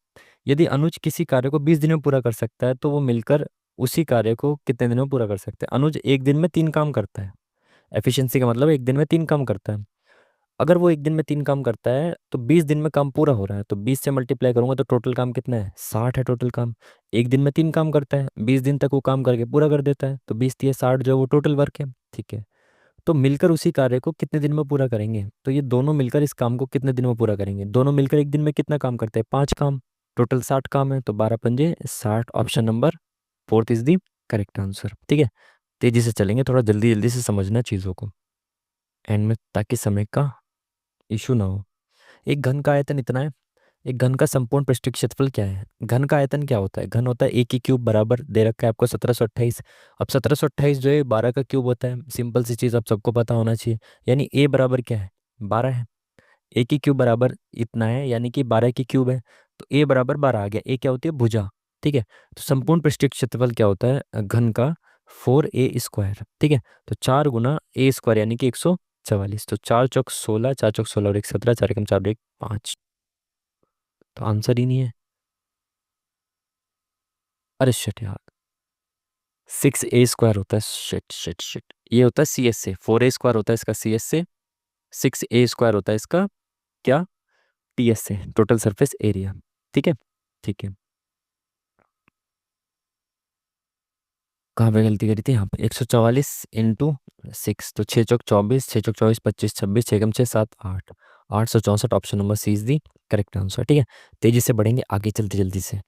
यदि अनुज किसी कार्य को 20 दिन में पूरा कर सकता है, तो वो मिलकर उसी कार्य को कितने दिनों में पूरा कर सकते हैं। अनुज एक दिन में 3 काम करता है। एफिशिएंसी का मतलब एक दिन में 3 काम करता है। अगर वो एक दिन में 3 काम करता है, तो 20 दिन में काम पूरा हो रहा है, तो 20 से मल्टीप्लाई करूंगा तो टोटल काम कितना है, 60 है टोटल काम। एक दिन में 3 काम करता है, 20 दिन तक वो काम करके पूरा कर देता है, तो 20 × 3 = 60 जो है वो टोटल वर्क है, ठीक है। तो मिलकर उसी कार्य को कितने दिन में पूरा करेंगे, तो ये दोनों मिलकर इस काम को कितने दिन में पूरा करेंगे। दोनों मिलकर एक दिन में कितना काम करते हैं, 5 काम। टोटल 60 काम है, तो 12×5 = 60। Option number fourth is the correct answer, ठीक है। तेजी से चलेंगे, थोड़ा जल्दी जल्दी से समझना चीज़ों को एंड में, ताकि समय का इशू ना हो। एक घन का आयतन इतना है। एक घन का संपूर्ण पृष्ठीय क्षेत्रफल क्या है। घन का आयतन क्या होता है, घन होता है ए की क्यूब बराबर दे रखा है आपको 1728। अब 1728 जो है 12 का क्यूब होता है, सिंपल सी चीज़ आप सबको पता होना चाहिए। यानी ए बराबर क्या है, 12 है। ए की क्यूब बराबर इतना है, यानी कि 12 की क्यूब है, तो ए बराबर 12 आ गया। ए क्या होती है, भुजा, ठीक है। तो संपूर्ण पृष्ठीय क्षेत्रफल क्या होता है घन का, 4a², ठीक है। तो 4 × a² यानी कि 144। तो 4×4 = 16, 4×4 और 1 17, 4 × 4 = 5। तो आंसर ही नहीं है। अरे शिट यार, 6a² होता है। शिट शिट शिट, ये होता है सी एस से। 4a² होता है इसका सी एस से। 6a² होता है इसका क्या, टी एस से, टोटल सरफेस एरिया, ठीक है। ठीक है, कहाँ पे गलती करी थी, यहाँ पे 144 × 6, तो 6×4 = 24, 6×4 = 25, 26, 6×6 = 7, 8, 864। Option number C is the correct answer, ठीक है। तेजी से बढ़ेंगे आगे, जल्दी जल्दी से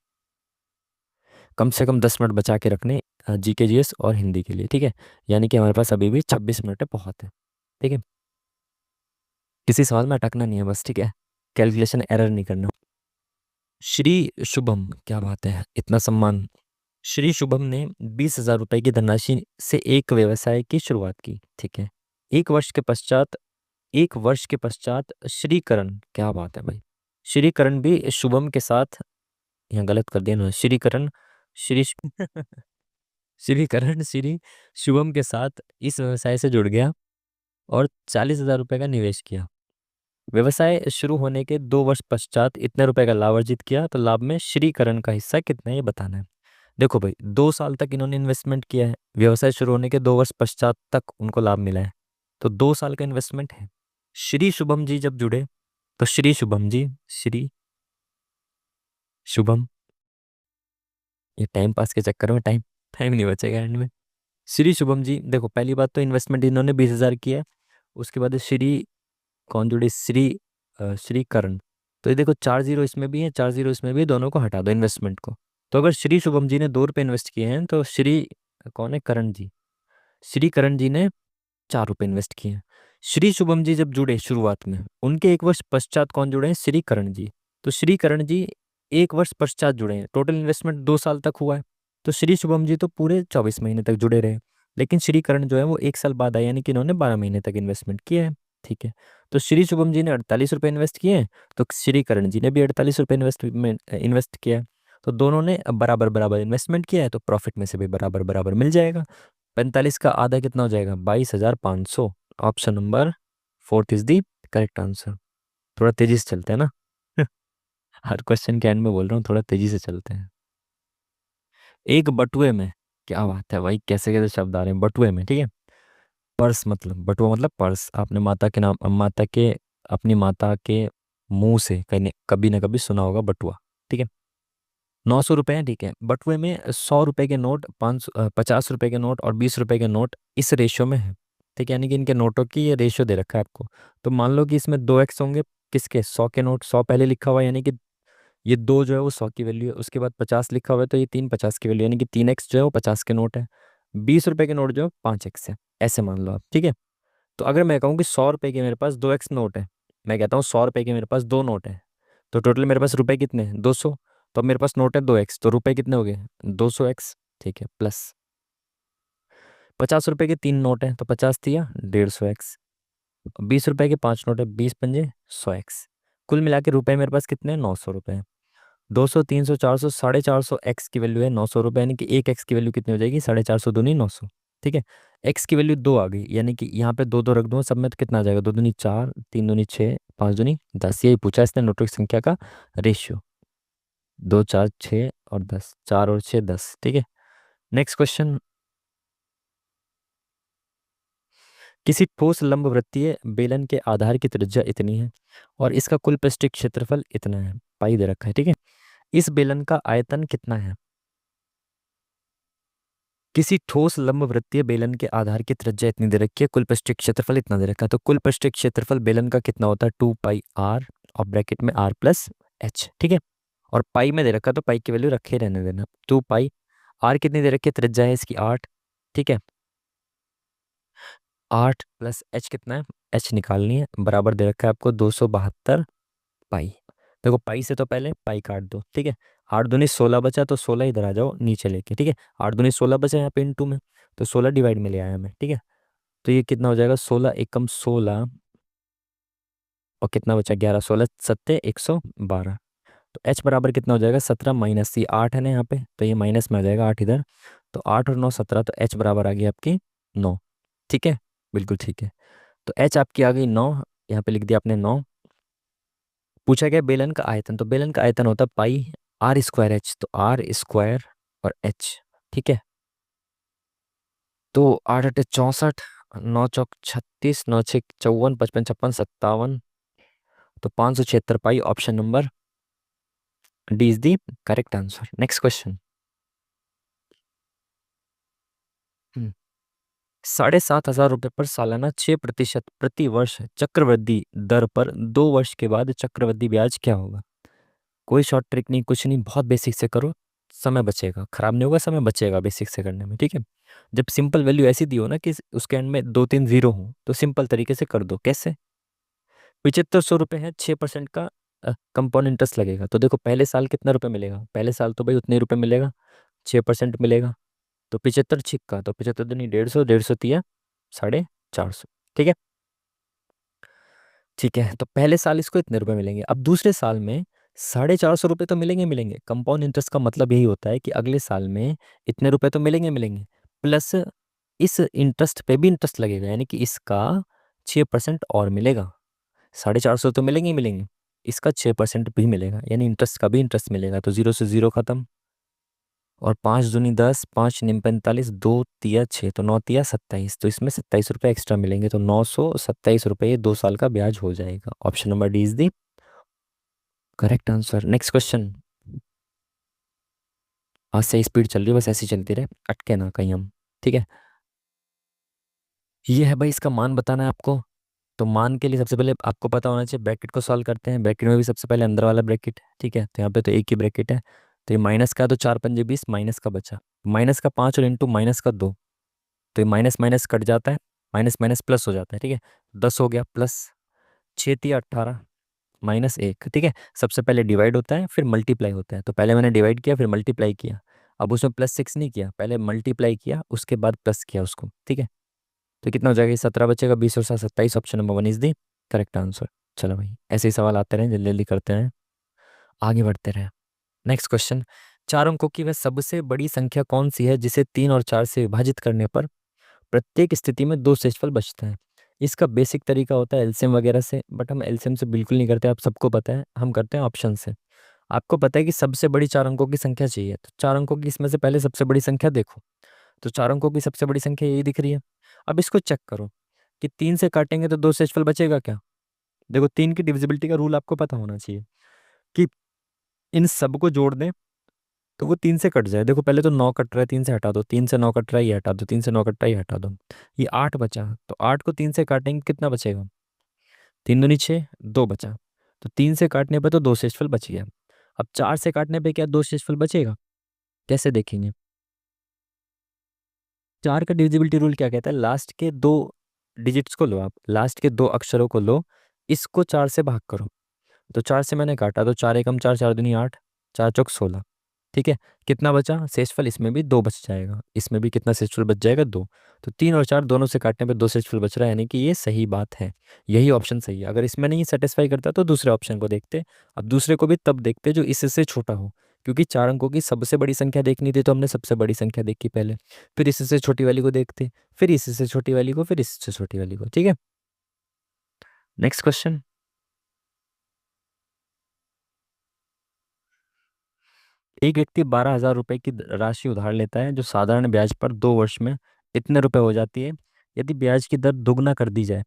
कम 10 मिनट बचा के रखने जीके जीएस और हिंदी के लिए, ठीक है। यानी कि हमारे पास अभी भी 26 मिनट है, बहुत है, ठीक है। किसी सवाल में अटकना नहीं है बस, ठीक है। कैलकुलेशन एरर नहीं करना। श्री शुभम, क्या बात है, इतना सम्मान। श्री शुभम ने 20,000 रुपए की धनराशि से एक व्यवसाय की शुरुआत की, ठीक है। एक वर्ष के पश्चात एक वर्ष के पश्चात श्रीकरण, क्या बात है भाई, श्रीकरण भी शुभम के साथ, यहाँ गलत कर दिया ना, श्रीकरण श्री श्रीकरण श्री शुभम के साथ इस व्यवसाय से जुड़ गया और 40,000 रुपए का निवेश किया। व्यवसाय शुरू होने के 2 वर्ष पश्चात इतने रुपए का लाभ अर्जित किया, तो लाभ में श्रीकरण का हिस्सा कितना है ये बताना है। देखो भाई, 2 साल तक इन्होंने इन्वेस्टमेंट किया है, व्यवसाय शुरू होने के 2 वर्ष पश्चात तक उनको लाभ मिला है, तो 2 साल का इन्वेस्टमेंट है। श्री शुभम जी जब जुड़े, तो श्री शुभम, ये टाइम पास के चक्कर में टाइम टाइम नहीं बचेगा एंड में। श्री शुभम जी, देखो पहली बात तो इन्वेस्टमेंट इन्होंने 20,000 किया है। उसके बाद श्री कौन जुड़े, श्री करण। तो ये देखो 4 0 इसमें भी है, 4 0 इसमें भी है, दोनों को हटा दो इन्वेस्टमेंट को। तो अगर श्री शुभम जी ने 2 रुपये इन्वेस्ट किए हैं, तो श्री कौन है, करण जी, श्री करण जी ने 4 रुपये इन्वेस्ट किए हैं। श्री शुभम जी जब जुड़े शुरुआत में, उनके 1 वर्ष पश्चात कौन जुड़े हैं, श्री करण जी। तो श्री करण जी 1 वर्ष पश्चात जुड़े हैं, टोटल इन्वेस्टमेंट 2 साल तक हुआ है। तो श्री शुभम जी तो पूरे 24 महीने तक जुड़े रहे, लेकिन श्री करण जो है वो 1 साल बाद आए, यानी कि इन्होंने 12 महीने तक इन्वेस्टमेंट किया है, ठीक है। तो श्री शुभम जी ने 48 रुपये इन्वेस्ट किए हैं, तो श्री करण जी ने भी 48 रुपये इन्वेस्ट किया है। तो दोनों ने बराबर बराबर इन्वेस्टमेंट किया है, तो प्रॉफिट में से भी बराबर बराबर मिल जाएगा। 45 का आधा कितना हो जाएगा, 22,500। Option number fourth is the correct answer. थोड़ा तेजी से चलते हैं ना। हर क्वेश्चन के एंड में बोल रहा हूँ, थोड़ा तेजी से चलते हैं। एक बटुए में, क्या बात है भाई, कैसे कैसे शब्द आ रहे हैं बटुए में, ठीक है। पर्स मतलब, बटुआ मतलब पर्स, आपने माता के अपनी माता के मुंह से कहीं कभी ना कभी सुना होगा बटुआ, ठीक है। 900 रुपये हैं, ठीक है। बटुए में 100 रुपये के नोट, 50 रुपये के नोट और 20 रुपये के नोट इस रेशो में है, ठीक है। यानी कि इनके नोटों की ये रेशो दे रखा है आपको। तो मान लो कि इसमें 2x होंगे, किसके, 100 के नोट, 100 पहले लिखा हुआ है, यानी कि ये दो जो है वो 100 की वैल्यू है, उसके बाद 50 लिखा हुआ है तो ये तीन 50 की वैल्यू, यानी कि 3x जो है वो 50 के नोट है। 20 रुपए के नोट जो है 5x है, ऐसे मान लो आप, ठीक है। तो अगर मैं कहूँ कि 100 रुपए के मेरे पास 2x नोट है, मैं कहता हूँ 100 रुपए के मेरे पास दो नोट है, तो टोटल मेरे पास रुपए कितने हैं, 200। तो अब मेरे पास नोट है 2x, तो रुपए कितने हो गए, 200x, ठीक है, प्लस 50 रुपए के तीन नोट हैं तो 50 दिया 150x। 20 रुपए के पांच नोट है, 20 पंजे 100x। कुल मिला के रुपए मेरे पास कितने हैं, 900 रुपए। 200 300 400 450 एक्स की वैल्यू है 900 रुपए, यानी कि एक एक्स की वैल्यू कितनी हो जाएगी, 450 दूनी 900, ठीक है। एक्स की वैल्यू दो आ गई, यानी कि यहाँ पे दो दो रख दूँ सब में, तो कितना आ जाएगा, दो दूनी चार, तीन दूनी छः, पाँच दूनी 10, यही पूछा इसने नोटों की संख्या का रेशियो। दो चार छः और 10, चार और छः 10, ठीक है। Next question. किसी ठोस लंबवृत्तीय बेलन के आधार की त्रिज्या इतनी है और इसका कुल पृष्ठीय क्षेत्रफल इतना है, पाई दे रखा है, ठीक है। इस बेलन का आयतन कितना है। किसी ठोस लंबवृत्तीय बेलन के आधार की त्रिज्या इतनी दे रखी है, कुल पृष्ठीय क्षेत्रफल इतना दे रखा है, तो कुल पृष्ठीय क्षेत्रफल बेलन का कितना होता है, 2 पाई r, और ब्रैकेट में r+h, ठीक है। और पाई में दे रखा है तो पाई की वैल्यू रखे रहने देना। 2 पाई, r कितनी दे रखी है, त्रिज्या है इसकी 8, ठीक है। 8 + h कितना है, h निकालनी है, बराबर दे रखा है आपको 272 पाई। देखो पाई से तो पहले पाई काट दो, ठीक है। 8 दूनी 16 बचा, तो 16 इधर आ जाओ नीचे लेके, ठीक है। 8 दूनी 16 बचा यहाँ पे इंटू में, तो 16 डिवाइड में ले आया मैं, ठीक है। तो ये कितना हो जाएगा, 16 एकम 16, और कितना बचा 11, 16 × 7 = 112। तो h बराबर कितना हो जाएगा, 17 माइनस ये 8 है ना यहाँ पे, तो ये माइनस में आ जाएगा 8 इधर, तो 8 और 9 17, तो h बराबर आ गई आपकी 9, ठीक है, बिल्कुल ठीक है। तो h आपकी आ गई 9, यहाँ पे लिख दिया आपने 9। पूछा गया बेलन का आयतन, तो बेलन का आयतन होता है पाई r²h, तो r² और h, ठीक है। तो 8 × 8 = 64, 9 × 4 = 36, 9 × 6 = 54, 55 56 57, तो 576 pi, option number D is the correct answer. Next question. 7,500 रुपये पर सालाना 6% प्रति वर्ष चक्रवृद्धि दर पर 2 वर्ष के बाद चक्रवृद्धि ब्याज क्या होगा। कोई शॉर्ट ट्रिक नहीं, कुछ नहीं, बहुत बेसिक से करो, समय बचेगा, खराब नहीं होगा, समय बचेगा बेसिक से करने में, ठीक है। जब सिंपल वैल्यू ऐसी दी हो ना कि उसके एंड में दो तीन जीरो हो, तो सिंपल तरीके से कर दो। कैसे, 7500 रुपये है, 6% का कंपाउंड इंटरेस्ट लगेगा, तो देखो पहले साल कितना रुपये मिलेगा, पहले साल तो भाई उतने ही रुपये मिलेगा, 6% मिलेगा, तो 75 छिक्का, तो 75 दूनी 150, 150 तिया 450, ठीक है। ठीक है, तो पहले साल इसको इतने रुपए मिलेंगे, अब दूसरे साल में 450 रुपये तो मिलेंगे मिलेंगे, कंपाउंड इंटरेस्ट का मतलब यही होता है कि अगले साल में इतने रुपए तो मिलेंगे मिलेंगे, प्लस इस इंटरेस्ट पे भी इंटरेस्ट लगेगा, यानी कि इसका 6% और मिलेगा। 450 तो मिलेंगे ही मिलेंगे, इसका 6% भी मिलेगा, यानी इंटरेस्ट का भी इंटरेस्ट मिलेगा, तो जीरो से जीरो खत्म। और 5 दूनी 10, 5 × 9 = 45, 2 तिया 6, तो 9 तिया 27, तो इसमें 27 रुपये एक्स्ट्रा मिलेंगे, तो 927 रुपये 2 साल का ब्याज हो जाएगा। Option number D is the correct answer. Next question. आज से स्पीड चल रही है, बस ऐसी चलती रहे, अटके ना कहीं हम, ठीक है। ये है भाई, इसका मान बताना है आपको। तो मान के लिए सबसे पहले आपको पता होना चाहिए, ब्रैकेट को सॉल्व करते हैं, ब्रैकेट में भी सबसे पहले अंदर वाला ब्रैकेट, ठीक है। तो यहाँ पे तो एक ही ब्रैकेट है, तो ये माइनस का, तो 4 × 5 = 20, माइनस का बचा, माइनस का 5 और इंटू माइनस का 2, तो ये माइनस माइनस कट जाता है, माइनस माइनस प्लस हो जाता है, ठीक है। 10 हो गया, प्लस 6 × 3 = 18, -1, ठीक है। सबसे पहले डिवाइड होता है फिर मल्टीप्लाई होता है, तो पहले मैंने डिवाइड किया फिर मल्टीप्लाई किया, अब उसमें +6 नहीं किया, पहले मल्टीप्लाई किया उसके बाद प्लस किया उसको, ठीक है। तो कितना हो जाएगा, 17 बचेगा, 20 और 7 27, option number 1 is the correct answer. चलो भाई, ऐसे ही सवाल आते रहे, जल्दी जल्दी करते हैं, आगे बढ़ते रहे। Next question. 4 अंकों की वह सबसे बड़ी संख्या कौन सी है जिसे 3 और 4 से विभाजित करने पर प्रत्येक स्थिति में दो शेषफल बचता है। इसका बेसिक तरीका होता है एलसीएम वगैरह से, बट हम एलसीएम से बिल्कुल नहीं करते, आप सबको पता है, हम करते हैं ऑप्शन से। आपको पता है कि सबसे बड़ी 4 अंकों की संख्या चाहिए, तो 4 अंकों की इसमें से पहले सबसे बड़ी संख्या देखो, तो 4 अंकों की सबसे बड़ी संख्या यही दिख रही है। अब इसको चेक करो कि 3 से काटेंगे तो दो शेषफल बचेगा क्या। देखो 3 की डिविजिबिलिटी का रूल आपको पता होना चाहिए कि इन सबको जोड़ दें तो वो 3 से कट जाए। देखो पहले तो 9 कट रहा है, 3 से हटा दो, 3 से 9 कट रहा है, ये हटा दो, 3 से 9 कट रहा है, ये हटा दो, ये 8 बचा, तो 8 को 3 से काटेंगे कितना बचेगा, 3 दूनी 6, 2 बचा, तो 3 से काटने पर तो दो शेषफल बच गया। अब 4 से काटने पे क्या दो शेषफल बचेगा? कैसे देखेंगे? 4 का डिविजिबिलिटी रूल क्या कहता है? लास्ट के दो डिजिट्स को लो, आप लास्ट के दो अक्षरों को लो, इसको 4 से भाग करो। तो 4 से मैंने काटा तो 4 एकम 4, 4 दूनी 8, 4 चौक 16। ठीक है, कितना बचा शेषफल? इसमें भी दो बच जाएगा, इसमें भी कितना शेषफल बच जाएगा? दो। तो 3 और 4 दोनों से काटने पे दो शेषफल बच रहा है, यानी कि ये सही बात है, यही ऑप्शन सही है। अगर इसमें नहीं सेटिस्फाई करता तो दूसरे ऑप्शन को देखते। अब दूसरे को भी तब देखते जो इससे छोटा हो, क्योंकि 4 अंकों की सबसे बड़ी संख्या देखनी थी तो हमने सबसे बड़ी संख्या देखी पहले, फिर इससे छोटी वाली को देखते, फिर इससे छोटी वाली को, फिर इससे छोटी वाली को। ठीक है, नेक्स्ट क्वेश्चन। एक व्यक्ति 12,000 रुपए की राशि उधार लेता है जो साधारण ब्याज पर 2 वर्ष में इतने रुपए हो जाती है। यदि ब्याज की दर दुगना कर दी जाए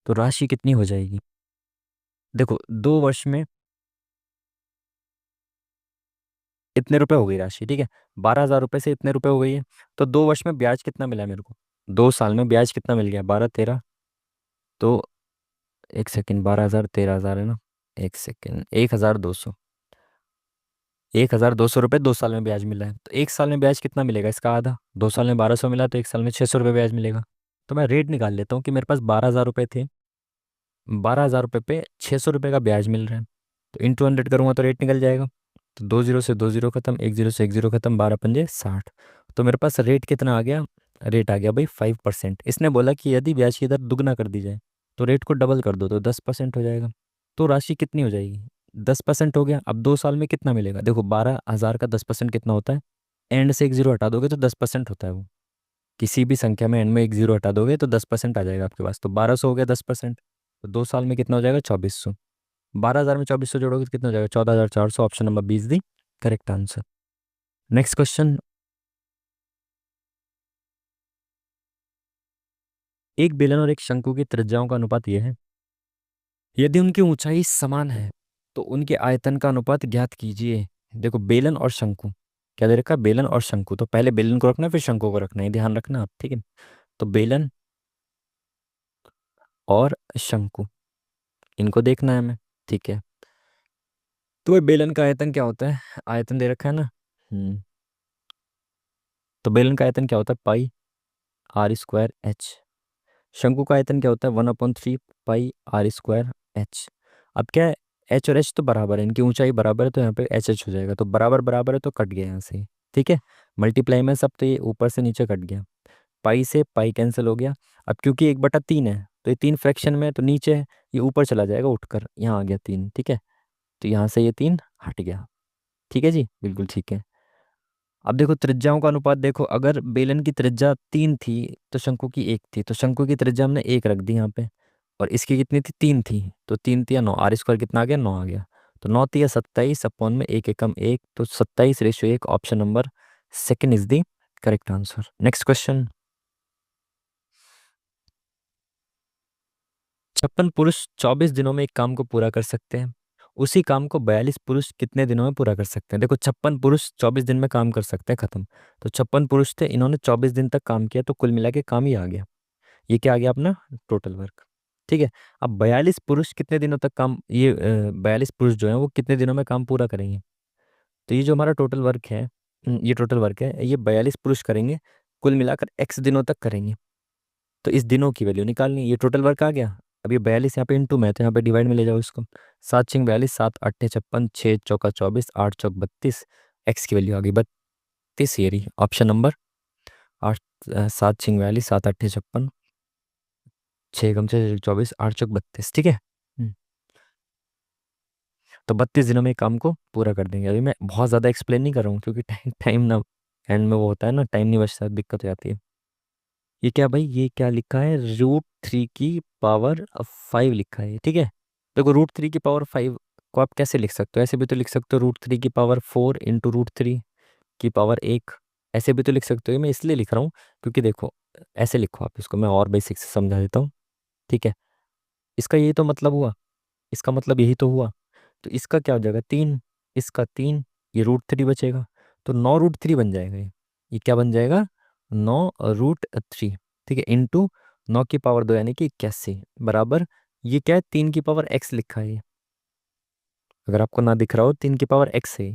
तो राशि कितनी हो जाएगी? देखो, 2 वर्ष में इतने रुपए हो गई राशि, ठीक है। 12,000 रुपए से इतने रुपए हो गई है, तो 2 वर्ष में ब्याज कितना मिला है मेरे को? 2 साल में ब्याज कितना मिल गया? 12, 13। तो एक सेकेंड, 12,000 13,000 है ना, एक सेकेंड, 1,200। 1,200 रुपये 2 साल में ब्याज मिला है, तो 1 साल में ब्याज कितना मिलेगा? इसका आधा। 2 साल में 1,200 मिला तो 1 साल में 600 रुपये ब्याज मिलेगा। तो मैं रेट निकाल लेता हूँ कि मेरे पास 12,000 रुपये थे, 12,000 रुपये पे 600 रुपये का ब्याज मिल रहा है, तो इंटू 100 करूँगा तो रेट निकल जाएगा। तो 2 जीरो से 2 जीरो खत्म, 1 जीरो से 1 जीरो खत्म, 12 पंजे 60। तो मेरे पास रेट कितना आ गया? रेट आ गया भाई 5%। इसने बोला कि यदि ब्याज की दर दुगना कर दी जाए तो रेट को डबल कर दो तो 10% हो जाएगा। तो राशि कितनी हो जाएगी? 10% हो गया। अब 2 साल में कितना मिलेगा? देखो, 12,000 का 10% कितना होता है? एंड से एक जीरो हटा दोगे तो 10% होता है वो। किसी भी संख्या में एंड में एक जीरो हटा दोगे तो 10% आ जाएगा आपके पास। तो 1,200 हो गया 10%। तो 2 साल में कितना हो जाएगा? 2,400। 12,000 में 2,400 जोड़ोगे तो कितना हो जाएगा? 14,400। ऑप्शन नंबर 20 दी करेक्ट आंसर। Next question. एक बेलन और एक शंकु की त्रिज्याओं का अनुपात यह है, यदि उनकी ऊंचाई समान है तो उनके आयतन का अनुपात ज्ञात कीजिए। देखो, बेलन और शंकु, क्या दे रखा है? बेलन और शंकु। तो पहले बेलन को रखना है फिर शंकु को रखना है, ध्यान रखना आप, ठीक है। तो बेलन और शंकु, इनको देखना है हमें, ठीक है। तो ये बेलन का आयतन क्या होता है? आयतन दे रखा है ना। तो बेलन का आयतन क्या होता है? पाई आर स्क्वायर एच। शंकु का आयतन क्या होता है? 1/3 पाई आर स्क्वायर एच। अब क्या है, एच और एच तो बराबर है, इनकी ऊंचाई बराबर है, तो यहाँ पे एच एच हो जाएगा। तो बराबर बराबर है तो कट गया यहाँ से, ठीक है। मल्टीप्लाई में सब, तो ये ऊपर से नीचे कट गया, पाई से पाई कैंसिल हो गया। अब क्योंकि 1/3 है तो ये 3 फ्रैक्शन में है, तो नीचे है, ये ऊपर चला जाएगा उठकर, यहाँ आ गया 3, ठीक है। तो यहाँ से ये 3 हट गया, ठीक है जी, बिल्कुल ठीक है। अब देखो त्रिज्याओं का अनुपात, देखो अगर बेलन की त्रिज्या 3 थी तो शंकु की 1 थी, तो शंकु की त्रिज्या हमने 1 रख दी यहाँ पे, और इसकी कितनी थी? 3 थी, तो 3 तिया 9, आर स्क्वायर कितना आ गया? 9 आ गया। तो 9 तिया 27 अपॉन में 1 एकम 1, तो 27/1। Option number second is the correct answer. Next question. 56 पुरुष 24 दिनों में एक काम को पूरा कर सकते हैं, उसी काम को 42 पुरुष कितने दिनों में पूरा कर सकते हैं? देखो, 56 पुरुष 24 दिन में काम कर सकते हैं, खत्म। तो 56 पुरुष थे, इन्होंने 24 दिन तक काम किया, तो कुल मिला के काम ही आ गया। ये क्या आ गया अपना? टोटल वर्क, ठीक है। अब 42 पुरुष कितने दिनों तक काम, ये 42 पुरुष जो है वो कितने दिनों में काम पूरा करेंगे? तो ये जो हमारा टोटल वर्क है, ये टोटल वर्क है, ये 42 पुरुष करेंगे, कुल मिलाकर एक्स दिनों तक करेंगे। तो इस दिनों की वैल्यू निकालनी है, ये टोटल वर्क आ गया। अब ये 42 यहाँ पे इंटू में, तो यहाँ पे डिवाइड में ले जाओ इसको। 7 6 42, 7 8 56, 6 चौका 24, 8 चौक 32। एक्स की वैल्यू आ गई 32, ये रही ऑप्शन नंबर 8। 7 6 42, 7 8 56, 6 कम 6 24, 8 चौक 32, ठीक है। तो 32 दिनों में काम को पूरा कर देंगे। अभी मैं बहुत ज़्यादा एक्सप्लेन नहीं कर रहा हूँ क्योंकि टाइम टाइम ना एंड में वो होता है ना, टाइम नहीं बचता, दिक्कत हो जाती है। ये क्या भाई, ये क्या लिखा है? √3 की पावर 5 लिखा है, ठीक है। देखो, √3 की पावर 5 को आप कैसे लिख सकते हो? ऐसे भी तो लिख सकते हो, √3 की पावर 4 इंटू √3 की पावर 1। ऐसे भी तो लिख सकते हो। मैं इसलिए लिख रहा हूँ क्योंकि देखो, ऐसे लिखो आप इसको, मैं और बेसिक से समझा देता हूँ, ठीक है। इसका यही तो मतलब हुआ, इसका मतलब यही तो हुआ। तो इसका क्या हो जाएगा? 3, इसका 3, ये √3 बचेगा, तो 9 √3 बन जाएगा ये क्या बन जाएगा? 9 √3, ठीक है, इंटू 9 की पावर 2 यानी कि 81 बराबर, ये क्या है? 3 की पावर x लिखा है ये, अगर आपको ना दिख रहा हो 3 की पावर x है,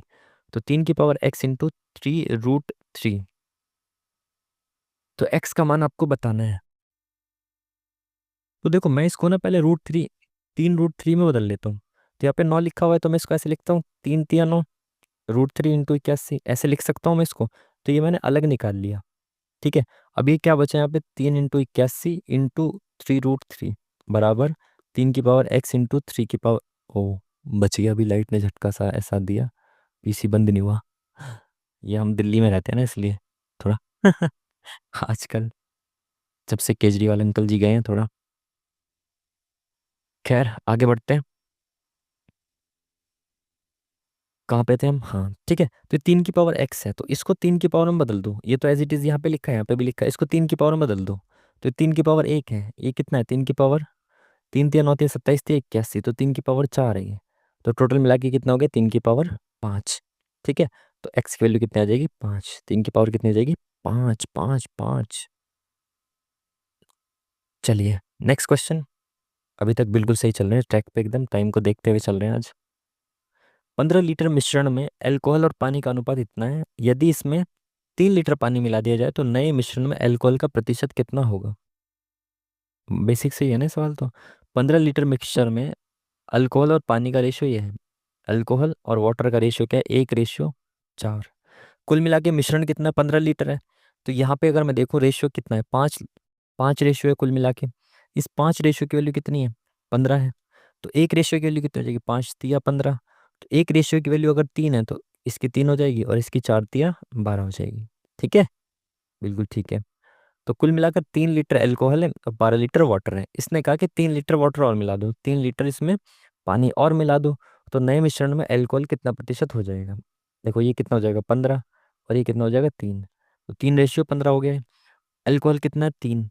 तो 3 की पावर x इंटू 3√3। तो x का मान आपको बताना है। तो देखो मैं इसको ना पहले √3, 3√3 में बदल लेता हूँ। तो यहाँ पे 9 लिखा हुआ है तो मैं इसको ऐसे लिखता हूँ, 3 × 3 = 9, √3 × 81 ऐसे लिख सकता हूँ मैं इसको। तो ये मैंने अलग निकाल लिया। ठीक है। अब ये क्या बचा यहाँ पे, 3 × 81 इंटू 3√3 बराबर 3 की पावर x इंटू 3 की पावर। ओ, बच गया। अभी लाइट ने झटका सा ऐसा दिया, पीसी बंद नहीं हुआ। ये हम दिल्ली में रहते हैं ना इसलिए थोड़ा आजकल जब से केजरीवाल अंकल जी गए हैं थोड़ा। खैर आगे बढ़ते हैं। कहाँ पे थे हम? हाँ ठीक है। तो 3 की पावर x है तो इसको 3 की पावर में बदल दो। ये तो एज इट इज यहाँ पे लिखा है, यहाँ पे भी लिखा है, इसको 3 की पावर में बदल दो। तो 3 की पावर 1 है, ये कितना है 3 की पावर, 3 × 3 = 9, 3 × 27 = 81, तो 3 की पावर 4 है ये। तो टोटल मिला के कितना हो गया, 3 की पावर 5। ठीक है। तो x की वैल्यू कितनी आ जाएगी, 5। 3 की पावर कितनी हो जाएगी, 5 5 5। चलिए नेक्स्ट क्वेश्चन। अभी तक बिल्कुल सही चल रहे हैं, ट्रैक पे एकदम, टाइम को देखते हुए चल रहे हैं आज। 15 लीटर मिश्रण में अल्कोहल और पानी का अनुपात इतना है, यदि इसमें 3 लीटर पानी मिला दिया जाए तो नए मिश्रण में अल्कोहल का प्रतिशत कितना होगा। बेसिक से ही है ना सवाल तो। 15 लीटर मिक्सचर में अल्कोहल और पानी का रेशियो ये है, अल्कोहल और वाटर का रेशियो क्या है, 1:4। कुल मिला के मिश्रण कितना, 15 लीटर है। तो यहाँ पे अगर मैं देखूँ रेशियो कितना है, 5, 5 रेशियो है कुल मिला के। इस 5 रेशियो की वैल्यू कितनी है, 15 है। तो एक रेशियो की वैल्यू कितनी हो जाएगी, 5 × 3 = 15। तो एक रेशियो की वैल्यू अगर 3 है तो इसकी 3 हो जाएगी और इसकी 4 × 3 = 12 हो जाएगी। ठीक है, बिल्कुल ठीक है। तो कुल मिलाकर 3 लीटर अल्कोहल है और 12 लीटर वाटर है। इसने कहा कि 3 लीटर वाटर और मिला दो, 3 लीटर इसमें पानी और मिला दो, तो नए मिश्रण में अल्कोहल कितना प्रतिशत हो जाएगा। देखो ये कितना हो जाएगा, 15, और ये कितना हो जाएगा, 3। तो 3:15 हो गया है। अल्कोहल कितना है, 3।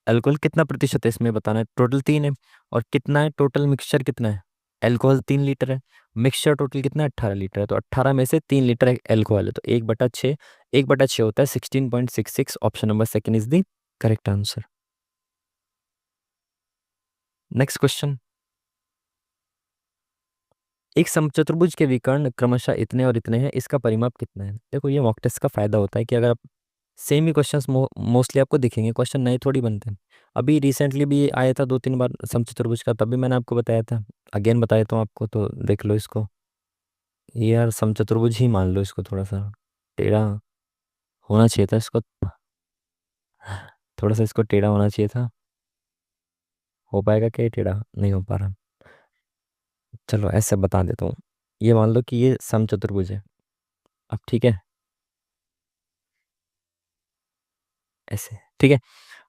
अल्कोहल कितना प्रतिशत है इसमें बताना है, टोटल 3 है। और कितना है टोटल मिक्सचर कितना है, अल्कोहल 3 लीटर है, मिक्सचर टोटल कितना है, 18 लीटर है। तो 18 में से 3 लीटर अल्कोहल है, तो 1/6, 1/6 होता है 16.66। Option number second is the correct answer. Next question. एक समचतुर्भुज के विकर्ण क्रमशः इतने और इतने हैं, इसका परिमाप कितना है। देखो ये मॉक टेस्ट का फायदा होता है कि अगर आप सेम ही क्वेश्चंस मोस्टली आपको दिखेंगे, क्वेश्चन नए थोड़ी बनते हैं। अभी रिसेंटली भी ये आया था 2-3 बार समचतुर्भुज का, तभी मैंने आपको बताया था। अगेन बता देता हूँ आपको, तो देख लो इसको। ये यार समचतुर्भुज ही मान लो इसको, थोड़ा सा टेढ़ा होना चाहिए था इसको, थोड़ा सा इसको टेढ़ा होना चाहिए था। हो पाएगा क्या ये टेढ़ा, नहीं हो पा रहा। चलो ऐसे बता देता हूँ। ये मान लो कि ये समचतुर्भुज है। अब ठीक है, ऐसे ठीक है।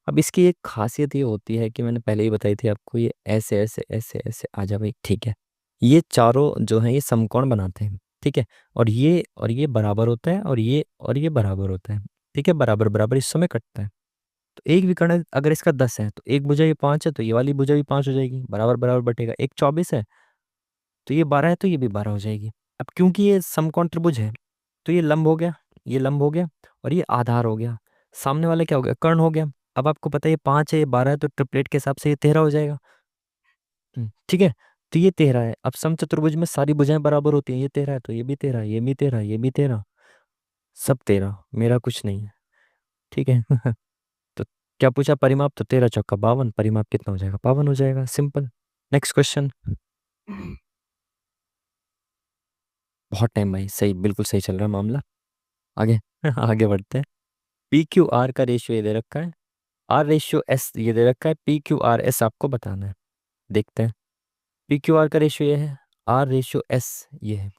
अब इसकी एक खासियत ये होती है कि मैंने पहले ही बताई थी आपको, ये ऐसे ऐसे ऐसे ऐसे आ जा भाई, ठीक है। ये चारों जो है ये समकोण बनाते हैं, ठीक है। और ये बराबर होता है, और ये बराबर होता है, ठीक है। बराबर बराबर हिस्सों में कटता है। तो एक विकर्ण अगर इसका 10 है तो एक भुजा ये 5 है, तो ये वाली भुजा भी 5 हो जाएगी, बराबर बराबर बटेगा। एक 24 है तो ये 12 है, तो ये भी 12 हो जाएगी। अब क्योंकि ये समकोण त्रिभुज है तो ये लंब हो गया, ये लंब हो गया, और ये आधार हो गया। सामने वाला क्या हो गया, कर्ण हो गया। अब आपको पता है ये 5 है, ये 12 है, तो ट्रिपलेट के हिसाब से ये 13 हो जाएगा। ठीक है। तो ये 13 है। अब समचतुर्भुज में सारी भुजाएं बराबर होती हैं, ये 13 है तो ये भी 13, ये भी 13, ये भी 13, सब 13, मेरा कुछ नहीं है। ठीक है तो क्या पूछा, परिमाप, तो 13 × 4 = 52, परिमाप कितना हो जाएगा, 52 हो जाएगा, सिंपल। Next question. बहुत टाइम भाई, सही, बिल्कुल सही चल रहा है मामला। आगे आगे बढ़ते हैं। पी क्यू आर का रेशियो ये दे रखा है, R/S ये दे रखा है, PQRS आपको बताना है। देखते हैं। पी क्यू आर का रेशियो ये है, R/S ये है।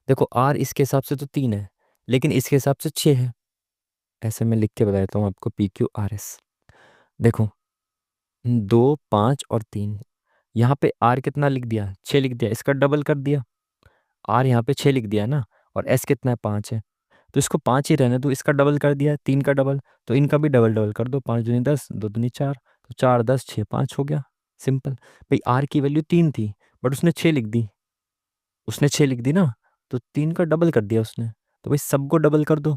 देखो R इसके हिसाब से तो 3 है, लेकिन इसके हिसाब से 6 है। ऐसे मैं लिख के बता देता हूँ आपको, PQRS। देखो 2, 5 और 3, यहाँ पे R कितना लिख दिया, 6 लिख दिया, इसका डबल कर दिया। R यहाँ पे 6 लिख दिया ना, और S कितना है, 5 है। तो इसको 5 ही रहने दो, इसका डबल कर दिया, 3 का डबल, तो इनका भी डबल डबल कर दो। 5 दूनी 10, 2 दूनी 4, तो 4 10 6 5 हो गया, सिंपल। भाई R की वैल्यू 3 थी, बट उसने 6 लिख दी, उसने 6 लिख दी ना, तो 3 का डबल कर दिया उसने। तो भाई सबको डबल कर दो,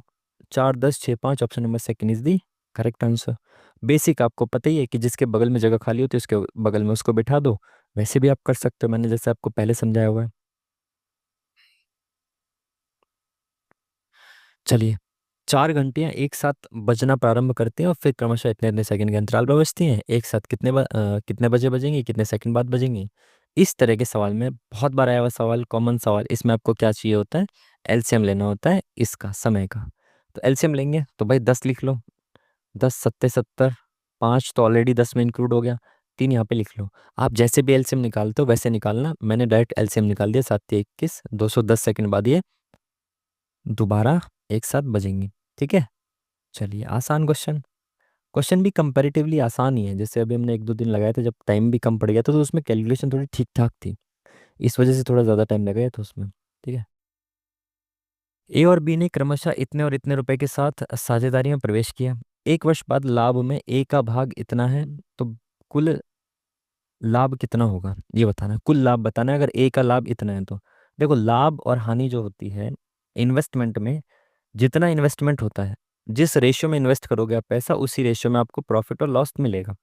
4 10 6 5। Option number second is the correct answer. Basic आपको पता ही है कि जिसके बगल में जगह खाली होती है उसके बगल में उसको बिठा दो, वैसे भी आप कर सकते हो, मैंने जैसे आपको पहले समझाया हुआ है। चलिए, 4 घंटियां एक साथ बजना प्रारंभ करती हैं और फिर क्रमशः इतने इतने सेकंड के अंतराल पर बजती हैं। एक साथ कितने बजे बजेंगी, कितने सेकंड बाद बजेंगी। इस तरह के सवाल में बहुत बार आया हुआ सवाल, कॉमन सवाल, इसमें आपको क्या चाहिए होता है, एलसीएम लेना होता है इसका, समय का। तो एलसीएम लेंगे तो भाई 10 लिख लो, 10 सत्ते 70, 5 तो ऑलरेडी 10 में इंक्लूड हो गया, 3 यहाँ पे लिख लो। आप जैसे भी एलसीएम निकालते हो वैसे निकालना, मैंने डायरेक्ट एलसीएम निकाल दिया, 7 × 21, 210 सेकंड बाद ये दोबारा एक साथ बजेंगी। ठीक है। चलिए, आसान क्वेश्चन। क्वेश्चन भी कंपैरेटिवली आसान ही है, जैसे अभी हमने 1 2 दिन लगाए थे, जब टाइम भी कम पड़ गया था तो उसमें कैलकुलेशन थोड़ी ठीक ठाक थी, इस वजह से थोड़ा ज़्यादा टाइम लगाया था उसमें। ठीक है। ए और बी ने क्रमशः इतने और इतने रुपए के साथ साझेदारी में प्रवेश किया। 1 वर्ष बाद लाभ में ए का भाग इतना है, तो कुल लाभ कितना होगा ये बताना है, कुल लाभ बताना है अगर ए का लाभ इतना है तो। देखो, लाभ और हानि जो होती है इन्वेस्टमेंट में, जितना इन्वेस्टमेंट होता है, जिस रेशियो में इन्वेस्ट करोगे आप पैसा, उसी रेशियो में आपको प्रॉफिट और लॉस मिलेगा।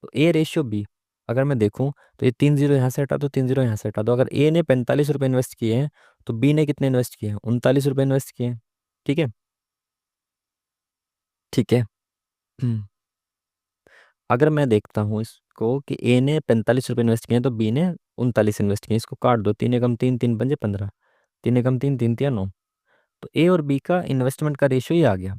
तो ए रेशियो बी, अगर मैं देखूं तो ये 3 जीरो यहाँ से हटा दो, 3 जीरो यहाँ से हटा दो। अगर ए ने 45 रुपये इन्वेस्ट किए हैं तो बी ने कितने इन्वेस्ट किए हैं, 39 रुपये इन्वेस्ट किए हैं। ठीक है। ठीक है। हम्म, अगर मैं देखता हूँ इसको कि ए ने 45 रुपये इन्वेस्ट किए हैं तो बी ने 39 इन्वेस्ट किए हैं, इसको काट दो, 3 × 3 3 × 5 = 15, 3 × 3 3 × 9। तो ए और बी का इन्वेस्टमेंट का रेशियो ही आ गया।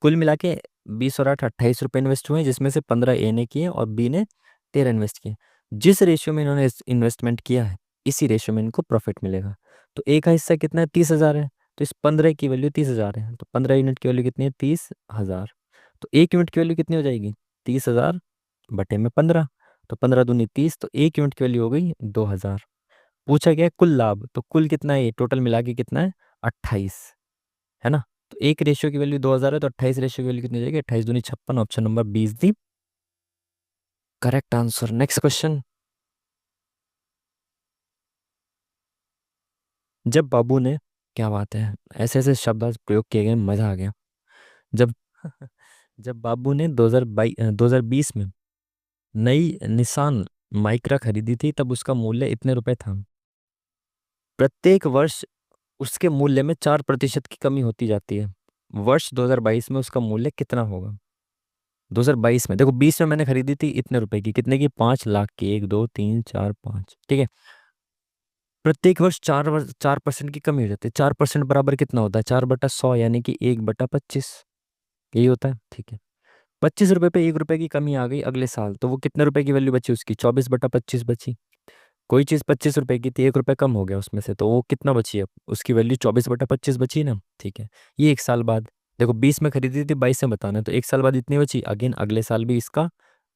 कुल मिला के 20 और 8 28 रुपये इन्वेस्ट हुए हैं, जिसमें से 15 ए ने किए और बी ने 13 इन्वेस्ट किए। जिस रेशियो में इन्होंने इन्वेस्टमेंट किया है, इसी रेशियो में इनको प्रॉफिट मिलेगा। तो ए का हिस्सा कितना है, 30,000 है, तो इस 15 की वैल्यू 30,000 है, तो 15 यूनिट की वैल्यू कितनी है, 30,000। तो 1 यूनिट की वैल्यू कितनी हो जाएगी, 30,000 बटे में 15, तो 15 दूनी 30, तो 1 यूनिट की वैल्यू हो गई 2,000। पूछा गया है कुल लाभ, तो कुल कितना है, ये टोटल मिला के कितना है, 28, है ना। तो एक रेशियो की वैल्यू 2,000 है, तो 28 रेशियो की वैल्यू कितनी हो जाएगी, 28 दूनी 56, ऑप्शन नंबर 20 दी करेक्ट आंसर। Next question. जब बाबू ने, क्या बात है, ऐसे ऐसे शब्द आज प्रयोग किए गए, मजा आ गया। जब जब बाबू ने 2020 में नई निसान माइक्रा खरीदी थी, तब उसका मूल्य इतने रुपए था। प्रत्येक वर्ष उसके मूल्य में 4% की कमी होती जाती है। वर्ष 2022 में उसका मूल्य कितना होगा। 2022 में देखो, 20 में मैंने खरीदी थी इतने रुपए की, कितने की, 5 लाख की, 1 2 3 4 5। ठीक है। प्रत्येक वर्ष 4% की कमी हो जाती है। 4% बराबर कितना होता है, 4/100, यानी कि 1/25, यही होता है। ठीक है। 25 रुपए पे 1 रुपए की कमी आ गई अगले साल, तो वो कितने रुपए की वैल्यू बची उसकी, 24/25 बची। कोई चीज़ 25 रुपए की थी, 1 रुपए कम हो गया उसमें से, तो वो कितना बची, अब उसकी वैल्यू 24/25 बची ना। ठीक है। ये 1 साल बाद, देखो 20 में खरीदी थी, 22 में बताना है, तो 1 साल बाद इतनी बची, अगेन अगले साल भी इसका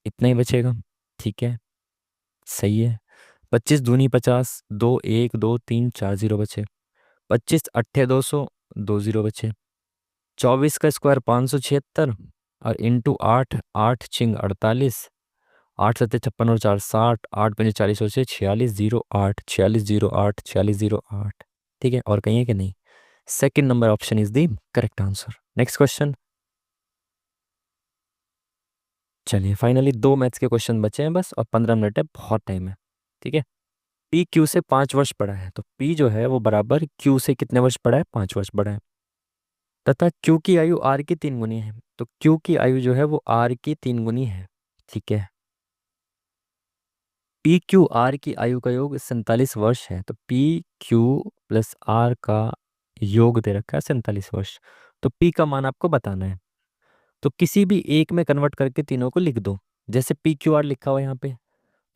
इतना ही बचेगा। ठीक है। सही है। 25 दूनी 50, 2 1 2 3 4 जीरो बचे। 25 अट्ठे 200, 2 जीरो बचे। 24 का स्क्वायर 576, और इंटू 8, 8 × 6 = 48, 8 × 7 = 56 और 4 = 60, 8 × 5 = 40 और 46 0 8, 46 0 8, 46 0 8। ठीक है। और कहीं है कि नहीं। Second number option is the correct answer. Next question. चलिए, फाइनली 2 मैथ्स के क्वेश्चन बचे हैं बस, और 15 मिनट है, बहुत टाइम है। ठीक है। पी क्यू से 5 वर्ष बड़ा है, तो पी जो है वो बराबर क्यू से कितने वर्ष बड़ा है, 5 वर्ष बड़ा है। तथा क्यू की आयु आर की 3 गुनी है, तो क्यू की आयु जो है वो आर की 3 गुनी है। ठीक है। पी क्यू आर की आयु का योग 47 वर्ष है, तो पी क्यू प्लस आर का योग दे रखा है 47 वर्ष। तो पी का मान आपको बताना है, तो किसी भी एक में कन्वर्ट करके तीनों को लिख दो। जैसे पी क्यू आर लिखा हुआ है यहाँ पे,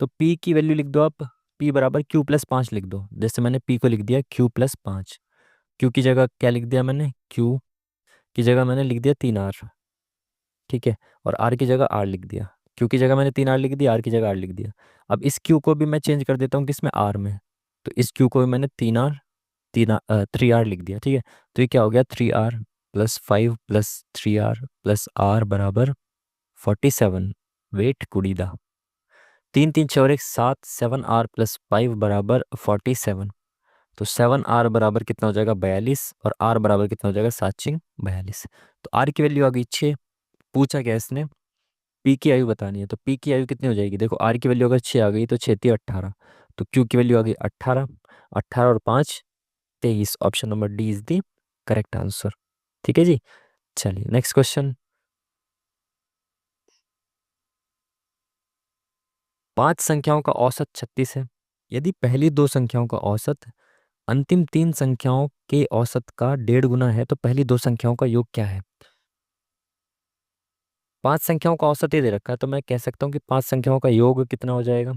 तो पी की वैल्यू लिख दो आप, पी बराबर Q+5 लिख दो। जैसे मैंने पी को लिख दिया Q+5, क्यू की जगह क्या लिख दिया मैंने, क्यू की जगह मैंने लिख दिया 3R। ठीक है। और आर की जगह आर लिख दिया, क्यू की जगह मैंने 3R लिख दिया, आर की जगह आर लिख दिया। अब इस क्यू को भी मैं चेंज कर देता हूँ किसमें, आर में। तो इस क्यू को भी मैंने 3R लिख दिया। ठीक है। तो ये क्या हो गया, 3R+5+3R+R = 47। वेट कुड़ीदा, 3 3 6 और 1 7, 7R+5 = 47। तो 7R बराबर कितना हो जाएगा, 42, और आर बराबर कितना हो जाएगा, 7 × 42। तो आर की वैल्यू आ गई 6। पूछा क्या इसने, पी की आयु बतानी है, तो पी की आयु कितनी हो जाएगी? देखो आर की वैल्यू अगर 6 आ गई तो 6 18, तो क्यू की वैल्यू आ गई 18, 18 और 5 23। Option number D is the correct answer. ठीक है जी। चलिए नेक्स्ट क्वेश्चन। पांच संख्याओं का औसत 36 है। यदि पहली दो संख्याओं का औसत अंतिम तीन संख्याओं के औसत का 1.5 गुना है तो पहली दो संख्याओं का योग क्या है? पांच संख्याओं का औसत ये दे रखा है, तो मैं कह सकता हूँ कि पांच संख्याओं का योग कितना हो जाएगा?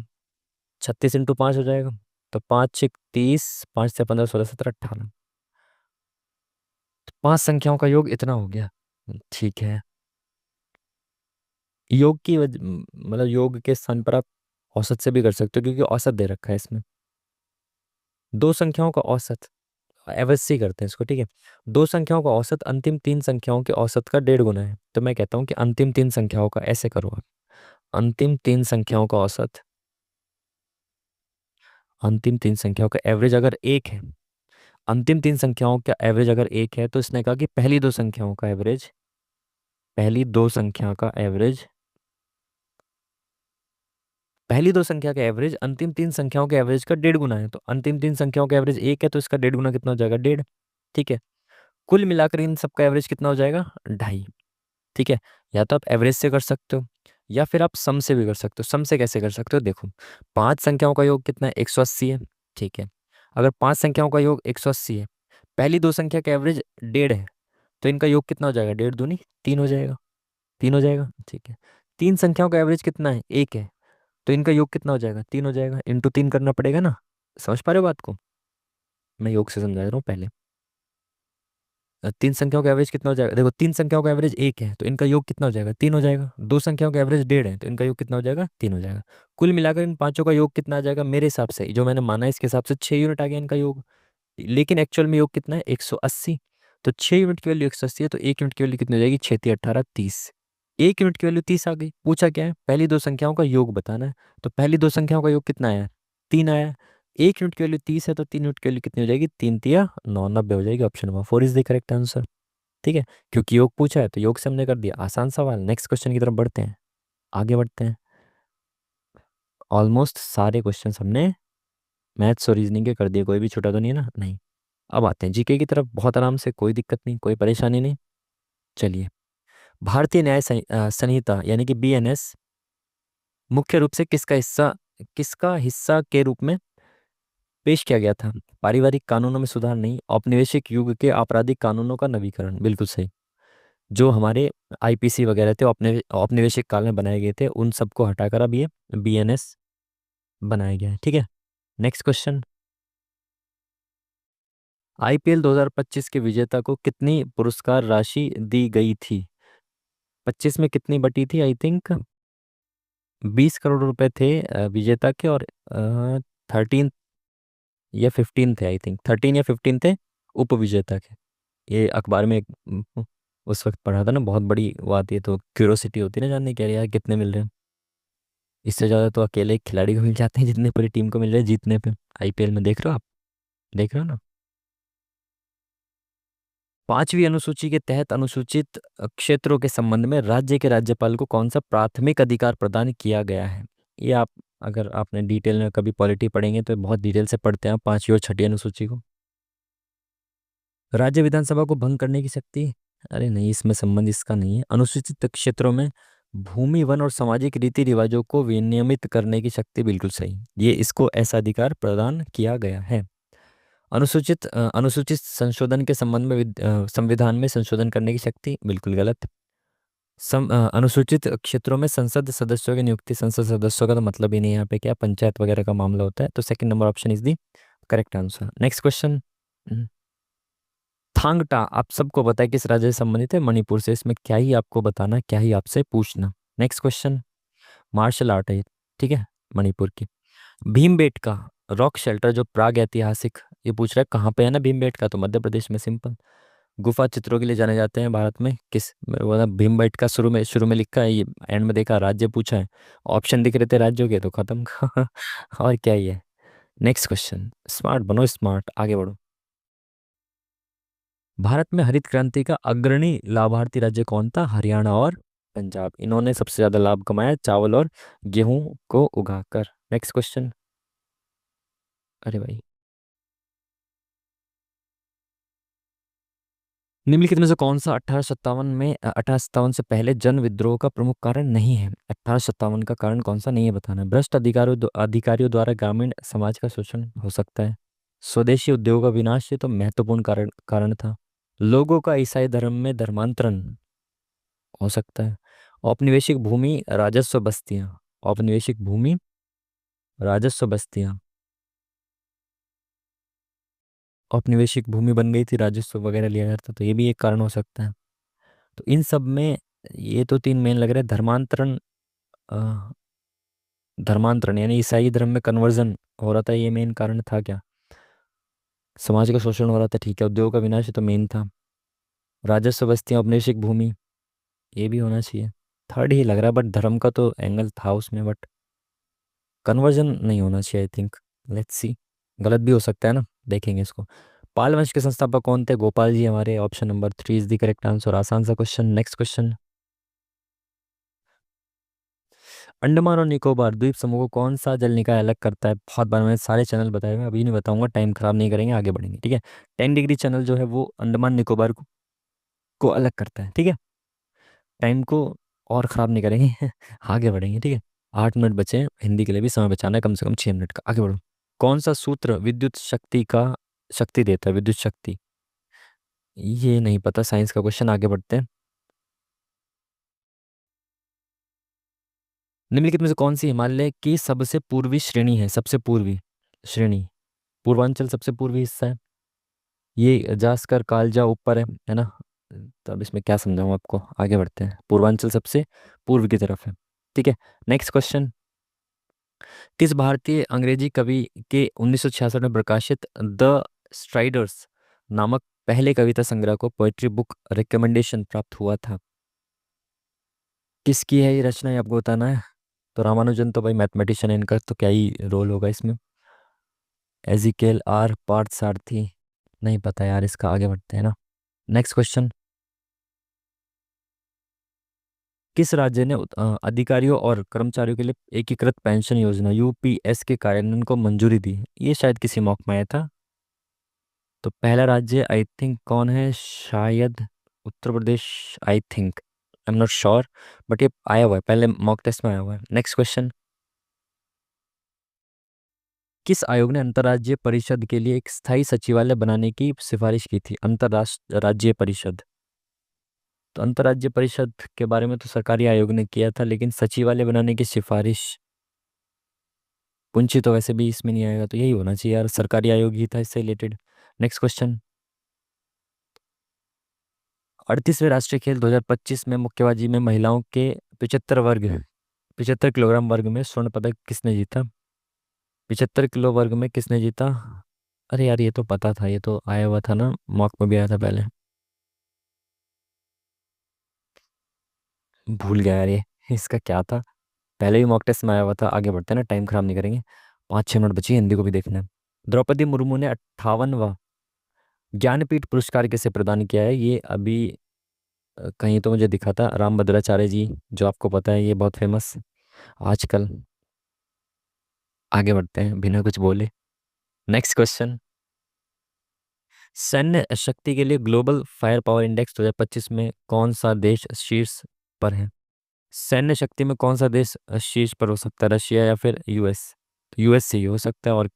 36 × 5 हो जाएगा। तो 5 × 6 = 30, 5 से 15 16 17 18। पांच संख्याओं का योग इतना हो गया। ठीक है। योग की मतलब योग के स्थान पर आप औसत से भी कर सकते हो, क्योंकि औसत दे रखा है इसमें। दो संख्याओं का औसत, एवरेज से ही करते हैं इसको, ठीक है। दो संख्याओं का औसत अंतिम तीन संख्याओं के औसत का 1.5 गुना है, तो मैं कहता हूँ कि अंतिम तीन संख्याओं का, ऐसे करो आप, अंतिम तीन संख्याओं का औसत, अंतिम तीन संख्याओं का एवरेज अगर एक है, अंतिम तीन संख्याओं का एवरेज अगर एक है, तो इसने कहा कि पहली दो संख्याओं का एवरेज, पहली दो संख्या का एवरेज, पहली दो संख्या का एवरेज अंतिम तीन संख्याओं के एवरेज का 1.5 गुना है। तो अंतिम तीन संख्याओं का एवरेज एक है, तो इसका 1.5 गुना कितना हो जाएगा? 1.5। ठीक है। कुल मिलाकर इन सबका एवरेज कितना हो जाएगा? 2.5। ठीक है। या तो आप एवरेज से कर सकते हो, या फिर आप सम से भी कर सकते हो। सम से कैसे कर सकते हो? देखो, पांच संख्याओं का योग कितना है? 180 है। ठीक है। अगर पांच संख्याओं का योग 180 है, पहली दो संख्या का एवरेज 1.5 है, तो इनका योग कितना हो जाएगा? 1.5 दूनी 3 हो जाएगा। 3 हो जाएगा। ठीक है। तीन संख्याओं का एवरेज कितना है? एक है, तो इनका योग कितना हो जाएगा? 3 हो जाएगा। इंटू 3 करना पड़ेगा ना। समझ पा रहे हो बात को? मैं योग से समझा रहा हूँ पहले। तीन संख्याओं का एवरेज कितना हो जाएगा? देखो, तीन संख्याओं का एवरेज एक है, तो इनका योग कितना हो जाएगा? 3 हो जाएगा। दो संख्याओं का एवरेज 1.5 है, तो इनका योग कितना हो जाएगा? 3 हो जाएगा। कुल मिलाकर इन पांचों का योग कितना आ जाएगा? मेरे हिसाब से जो मैंने माना है, इसके हिसाब से 6 यूनिट आ गया इनका योग। लेकिन एक्चुअल में योग कितना है? 180। तो 6 यूनिट की वैल्यू 180 है, तो एक यूनिट की वैल्यू कितनी हो जाएगी? 6 × 18 = 30। एक यूनिट की वैल्यू 30 आ गई। पूछा क्या है? पहली दो संख्याओं का योग बताना है। तो पहली दो संख्याओं का योग कितना आया? 3 आया। एक यूनिट की वैल्यू 30 है, तो तीन यूनिट की वैल्यू कितनी हो जाएगी? 3 × 3 = 9, 90 हो जाएगी। Option number 4 is the correct answer. ठीक है। क्योंकि योग पूछा है तो योग से हमने कर दिया। आसान सवाल। नेक्स्ट क्वेश्चन की तरफ बढ़ते हैं, आगे बढ़ते हैं। ऑलमोस्ट सारे क्वेश्चन हमने मैथ्स और रीजनिंग के कर दिए, कोई भी छूटा तो नहीं है ना? नहीं। अब आते हैं जीके की तरफ, बहुत आराम से, कोई दिक्कत नहीं, कोई परेशानी नहीं। चलिए। भारतीय न्याय संहिता यानी कि बीएनएस मुख्य रूप से किसका हिस्सा के रूप में पेश किया गया था? पारिवारिक कानूनों में सुधार नहीं, औपनिवेशिक युग के आपराधिक कानूनों का नवीकरण। बिल्कुल सही। जो हमारे आईपीसी वगैरह थे, औपनिवेशिक काल में बनाए गए थे, उन सबको हटाकर अब ये बीएनएस बनाया गया है। ठीक है। Next question. आईपीएल 2025 के विजेता को कितनी पुरस्कार राशि दी गई थी? 25 में कितनी बटी थी? आई थिंक 20 करोड़ रुपए थे विजेता के, और 13 या 15 थे, आई थिंक 13 या 15 थे उप विजेता के। ये अखबार में उस वक्त पढ़ा था ना, बहुत बड़ी बात। ये तो क्यूरोसिटी होती है ना जानने की, अरे यार कितने मिल रहे हैं। इससे ज़्यादा तो अकेले एक खिलाड़ी को मिल जाते हैं जितने पूरी टीम को मिल रहे हैं जीतने पे। आईपीएल में देख रहे हो आप, देख रहे हो ना। पांचवी अनुसूची के तहत अनुसूचित क्षेत्रों के संबंध में राज्य के राज्यपाल को कौन सा प्राथमिक अधिकार प्रदान किया गया है? ये आप, अगर आपने डिटेल में कभी पॉलिटी पढ़ेंगे तो बहुत डिटेल से पढ़ते हैं पांचवी और छठी अनुसूची को। राज्य विधानसभा को भंग करने की शक्ति? अरे नहीं, इसमें संबंध इसका नहीं है। अनुसूचित क्षेत्रों में भूमि, वन और सामाजिक रीति रिवाजों को विनियमित करने की शक्ति। बिल्कुल सही। ये इसको ऐसा अधिकार प्रदान किया गया है। अनुसूचित संशोधन के संबंध में संविधान में संशोधन करने की शक्ति? बिल्कुल गलत। अनुसूचित क्षेत्रों में संसद सदस्यों की नियुक्ति, संसद सदस्यों का तो मतलब ही नहीं है यहाँ पे, क्या पंचायत वगैरह का मामला होता है। तो second number option is the correct answer. Next question. Thangta आप सबको पता है किस राज्य से संबंधित है? मणिपुर से। इसमें क्या ही आपको बताना, क्या ही आपसे पूछना। Next question. मार्शल आर्ट है ये, ठीक है, मणिपुर की। भीमबेटका रॉक शेल्टर जो प्राग ऐतिहासिक, ये पूछ रहा है कहाँ पे है ना भीमबेटका? तो मध्य प्रदेश में। सिंपल। गुफा चित्रों के लिए जाने जाते हैं भारत में, किस वो ना भीमबेटका शुरू में लिखा है, ये एंड में देखा राज्य पूछा है, ऑप्शन दिख रहे थे राज्यों के, तो खत्म। और क्या ही है। Next question. स्मार्ट बनो, स्मार्ट, आगे बढ़ो। भारत में हरित क्रांति का अग्रणी लाभार्थी राज्य कौन था? हरियाणा और पंजाब, इन्होंने सबसे ज़्यादा लाभ कमाया चावल और गेहूं को उगाकर। Next question. अरे भाई, निम्नलिखित में से कौन सा 1857 से पहले जन विद्रोह का प्रमुख कारण नहीं है? 1857 का कारण कौन सा नहीं है बताना है। भ्रष्ट अधिकारियों द्वारा ग्रामीण समाज का शोषण हो सकता है। स्वदेशी उद्योग का विनाश, ये तो महत्वपूर्ण कारण कारण था। लोगों का ईसाई धर्म में धर्मांतरण हो सकता है। औपनिवेशिक भूमि राजस्व बस्तियां, औपनिवेशिक भूमि राजस्व बस्तियां, औपनिवेशिक भूमि बन गई थी, राजस्व वगैरह लिया जाता, तो ये भी एक कारण हो सकता है। तो इन सब में ये तो तीन मेन लग रहे हैं। धर्मांतरण, अ, धर्मांतरण यानी ईसाई धर्म में कन्वर्जन हो रहा था, ये मेन कारण था क्या? समाज का शोषण हो रहा था, ठीक है। उद्योग का विनाश, ये तो मेन था। राजस्व बस्तियां, औपनिवेशिक भूमि, ये भी होना चाहिए। थर्ड ही लग रहा है, बट धर्म का तो एंगल था उसमें, बट कन्वर्जन नहीं होना चाहिए आई थिंक। लेट्स सी, गलत भी हो सकता है ना, देखेंगे इसको। पाल वंश के संस्थापक कौन थे? गोपाल जी हमारे। Option number 3 is the correct answer. आसान सा क्वेश्चन। Next question. अंडमान और निकोबार द्वीप समूह को कौन सा जल निकाय अलग करता है? बहुत बार मैंने सारे चैनल बताए हुए हैं, अभी नहीं बताऊंगा, टाइम खराब नहीं करेंगे, आगे बढ़ेंगे, ठीक है। 10 डिग्री चैनल जो है वो अंडमान निकोबार को अलग करता है, ठीक है। टाइम को और ख़राब नहीं करेंगे आगे बढ़ेंगे, ठीक है। 8 मिनट बचे हैं, हिंदी के लिए भी समय बचाना है, कम से कम 6 मिनट का। आगे बढ़ो। कौन सा सूत्र विद्युत शक्ति का शक्ति देता है? विद्युत शक्ति, ये नहीं पता, साइंस का क्वेश्चन, आगे बढ़ते हैं। निम्नलिखित में से कौन सी हिमालय की सबसे पूर्वी श्रेणी है? सबसे पूर्वी श्रेणी, पूर्वांचल सबसे पूर्वी हिस्सा है। ये जास्कर कालजा ऊपर है ना। तो अब इसमें क्या समझाऊं आपको, आगे बढ़ते हैं। पूर्वांचल सबसे पूर्व की तरफ है, ठीक है। Next question. किस भारतीय अंग्रेजी कवि के 1966 में प्रकाशित द स्ट्राइडर्स नामक पहले कविता संग्रह को पोएट्री बुक रिकमेंडेशन प्राप्त हुआ था? किसकी है ये रचना, ये आपको बताना है। तो रामानुजन तो भाई मैथमेटिशियन है, इनका तो क्या ही रोल होगा इसमें। एजिकेल आर पार्थसारथी, नहीं पता यार इसका, आगे बढ़ते हैं ना। Next question. किस राज्य ने अधिकारियों और कर्मचारियों के लिए एकीकृत पेंशन योजना यूपीएस के कार्यान्वयन को मंजूरी दी? ये शायद किसी मॉक में आया था। तो पहला राज्य आई थिंक कौन है, शायद Uttar Pradesh, I think, I am not sure, but ये आया हुआ है, पहले मॉक टेस्ट में आया हुआ है। Next question. किस आयोग ने अंतर्राज्यीय परिषद के लिए एक स्थायी सचिवालय बनाने की सिफारिश की थी? अंतर्राष्ट्रीय राज्य परिषद, तो अंतर्राज्यीय परिषद के बारे में तो सरकारी आयोग ने किया था, लेकिन सचिवालय बनाने की सिफारिश, पुंछी तो वैसे भी इसमें नहीं आएगा, तो यही होना चाहिए यार, सरकारी आयोग ही था इससे रिलेटेड। Next question. 38वें राष्ट्रीय खेल 2025 में मुक्केबाजी में महिलाओं के 75 किलोग्राम वर्ग में स्वर्ण पदक किसने जीता? 75 किलो वर्ग में किसने जीता? अरे यार ये तो पता था, ये तो आया हुआ था ना, मॉक में भी आया था पहले, भूल गया यार ये इसका क्या था। पहले भी मॉक टेस्ट में आया हुआ था। आगे बढ़ते हैं ना, टाइम खराब नहीं करेंगे, 5-6 मिनट बची, हिंदी को भी देखना है। द्रौपदी मुर्मू ने 58वां ज्ञानपीठ पुरस्कार किसे प्रदान किया है? ये अभी कहीं तो मुझे दिखा था, राम भद्राचार्य जी, जो आपको पता है ये बहुत फेमस आजकल। आगे बढ़ते हैं बिना कुछ बोले। Next question. सैन्य शक्ति के लिए ग्लोबल फायर पावर इंडेक्स 2025 में कौन सा देश शीर्ष पर है? सैन्य शक्ति में कौन सा देश शीर्ष पर हो सकता है, रशिया या फिर यूएस? यूएस से ही हो सकता है, और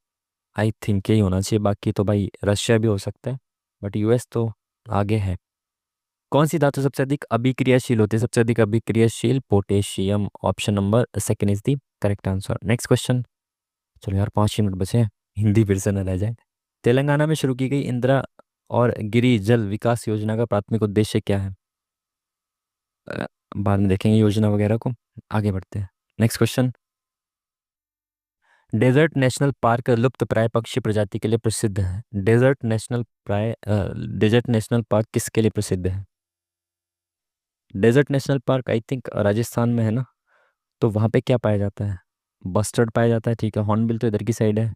आई थिंक यही होना चाहिए, बाकी तो भाई रशिया भी हो सकता है, बट यूएस तो आगे है। कौन सी धातु सबसे अधिक अभिक्रियाशील होती है? सबसे अधिक अभिक्रियाशील पोटेशियम। Option number second is the correct answer. Next question. चलो यार, 5 ही मिनट बचे हैं, हिंदी फिर से न रह जाए। तेलंगाना में शुरू की गई इंदिरा और गिरी जल विकास योजना का प्राथमिक उद्देश्य क्या है? अ, बाद में देखेंगे योजना वगैरह को, आगे बढ़ते हैं। Next question. Desert national park लुप्त प्राय पक्षी प्रजाति के लिए प्रसिद्ध है। डेजर्ट नेशनल पार्क किसके लिए प्रसिद्ध है? Desert national park I think Rajasthan में है ना। तो वहाँ पे क्या पाया जाता है? बस्टर्ड पाया जाता है, ठीक है। हॉर्नबिल तो इधर की साइड है,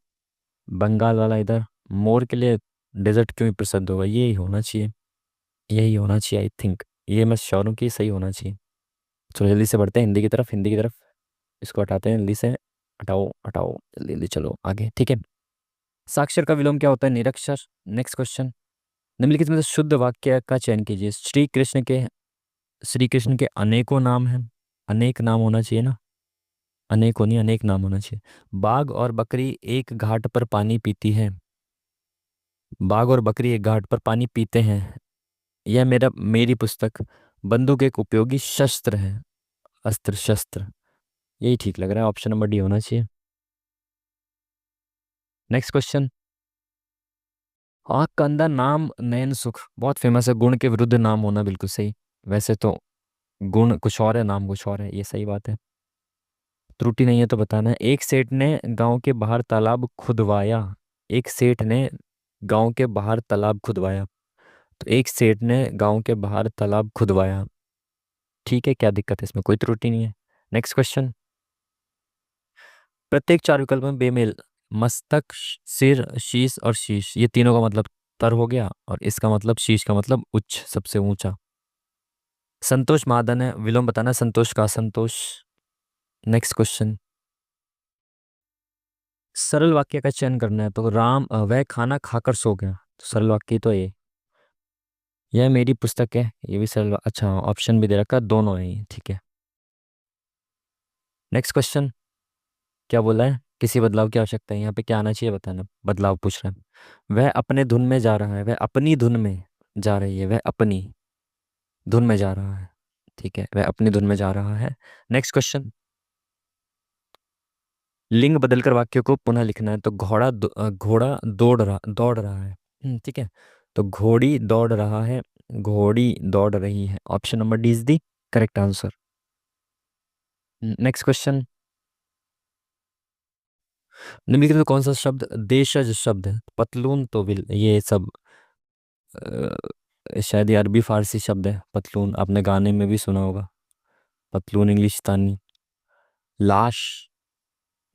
बंगाल वाला इधर। मोर के लिए डेजर्ट क्यों ही प्रसिद्ध होगा? यही होना चाहिए, यही होना चाहिए आई थिंक, ये मैं श्योर हूँ कि सही होना चाहिए। चलो जल्दी से बढ़ते हैं हिंदी की तरफ, हिंदी की तरफ। इसको हटाते हैं जल्दी से। हटाओ हटाओ, जल्दी जल्दी चलो आगे, ठीक है। साक्षर का विलोम क्या होता है? निरक्षर। Next question. निम्नलिखित में से शुद्ध वाक्य का चयन कीजिए। श्री कृष्ण के अनेकों नाम हैं। अनेक नाम होना चाहिए ना, अनेकों नहीं, अनेक नाम होना चाहिए। बाघ और बकरी एक घाट पर पानी पीती है। बाघ और बकरी एक घाट पर पानी पीते हैं। यह मेरी पुस्तक। बंदूक एक उपयोगी शस्त्र है। अस्त्र शस्त्र, यही ठीक लग रहा है, ऑप्शन नंबर डी होना चाहिए। Next question. आँख का अंधा नाम नयन सुख, बहुत फेमस है। गुण के विरुद्ध नाम होना बिल्कुल सही। वैसे तो गुण कुछ और है, नाम कुछ और है, ये सही बात है। त्रुटि नहीं है तो बताना है। एक सेठ ने गांव के बाहर तालाब खुदवाया। एक सेठ ने गांव के बाहर तालाब खुदवाया। तो एक सेठ ने गांव के बाहर तालाब खुदवाया, ठीक है, क्या दिक्कत है इसमें? कोई त्रुटि नहीं है। Next question. प्रत्येक चार विकल्प में बेमेल। मस्तक, सिर, शीश और शीश, ये तीनों का मतलब तर हो गया, और इसका मतलब शीश का मतलब उच्च, सबसे ऊंचा। संतोष महाधन है, विलोम बताना संतोष का। संतोष। Next question. सरल वाक्य का चयन करना है, तो वह खाना खाकर सो गया, तो सरल वाक्य तो ये। यह मेरी पुस्तक है, ये भी सरल अच्छा ऑप्शन भी दे रखा, दोनों है ये, ठीक है। Next question. क्या बोला है? किसी बदलाव की आवश्यकता है, यहाँ पे क्या आना चाहिए बताना, बदलाव पूछ रहा है। वह अपने धुन में जा रहा है, वह अपनी धुन में जा रही है, वह अपनी धुन में जा रहा है, ठीक है, वह अपनी धुन में जा रहा है। Next question. लिंग बदलकर वाक्य को पुनः लिखना है, तो घोड़ा दौड़ रहा है, ठीक है। तो घोड़ी दौड़ रहा है, घोड़ी दौड़ रही है, option number D is the correct answer. Next question. निम्नलिखित में कौन सा शब्द देशज शब्द है? पतलून तो ये सब शायद ये अरबी फारसी शब्द है। पतलून आपने गाने में भी सुना होगा। पतलून इंग्लिशतानी। लाश,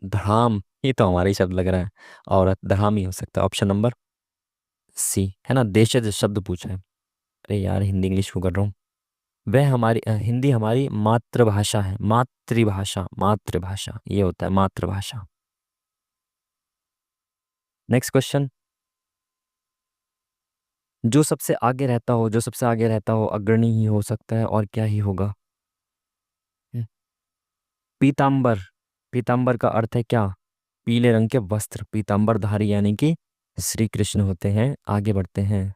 धड़ाम, ये तो हमारा ही शब्द लग रहा है। औरत, धड़ाम ही हो सकता है, ऑप्शन नंबर सी है ना। देशज शब्द पूछा है। अरे यार, हिंदी इंग्लिश को कर रहा हूँ। हिंदी हमारी मातृभाषा है। मातृभाषा, मातृभाषा ये होता है मातृभाषा। Next question. जो सबसे आगे रहता हो अग्रणी ही हो सकता है, और क्या ही होगा? हम्म, पीतांबर। पीतांबर का अर्थ है क्या? पीले रंग के वस्त्र, पीतांबरधारी यानी कि श्री कृष्ण होते हैं। आगे बढ़ते हैं।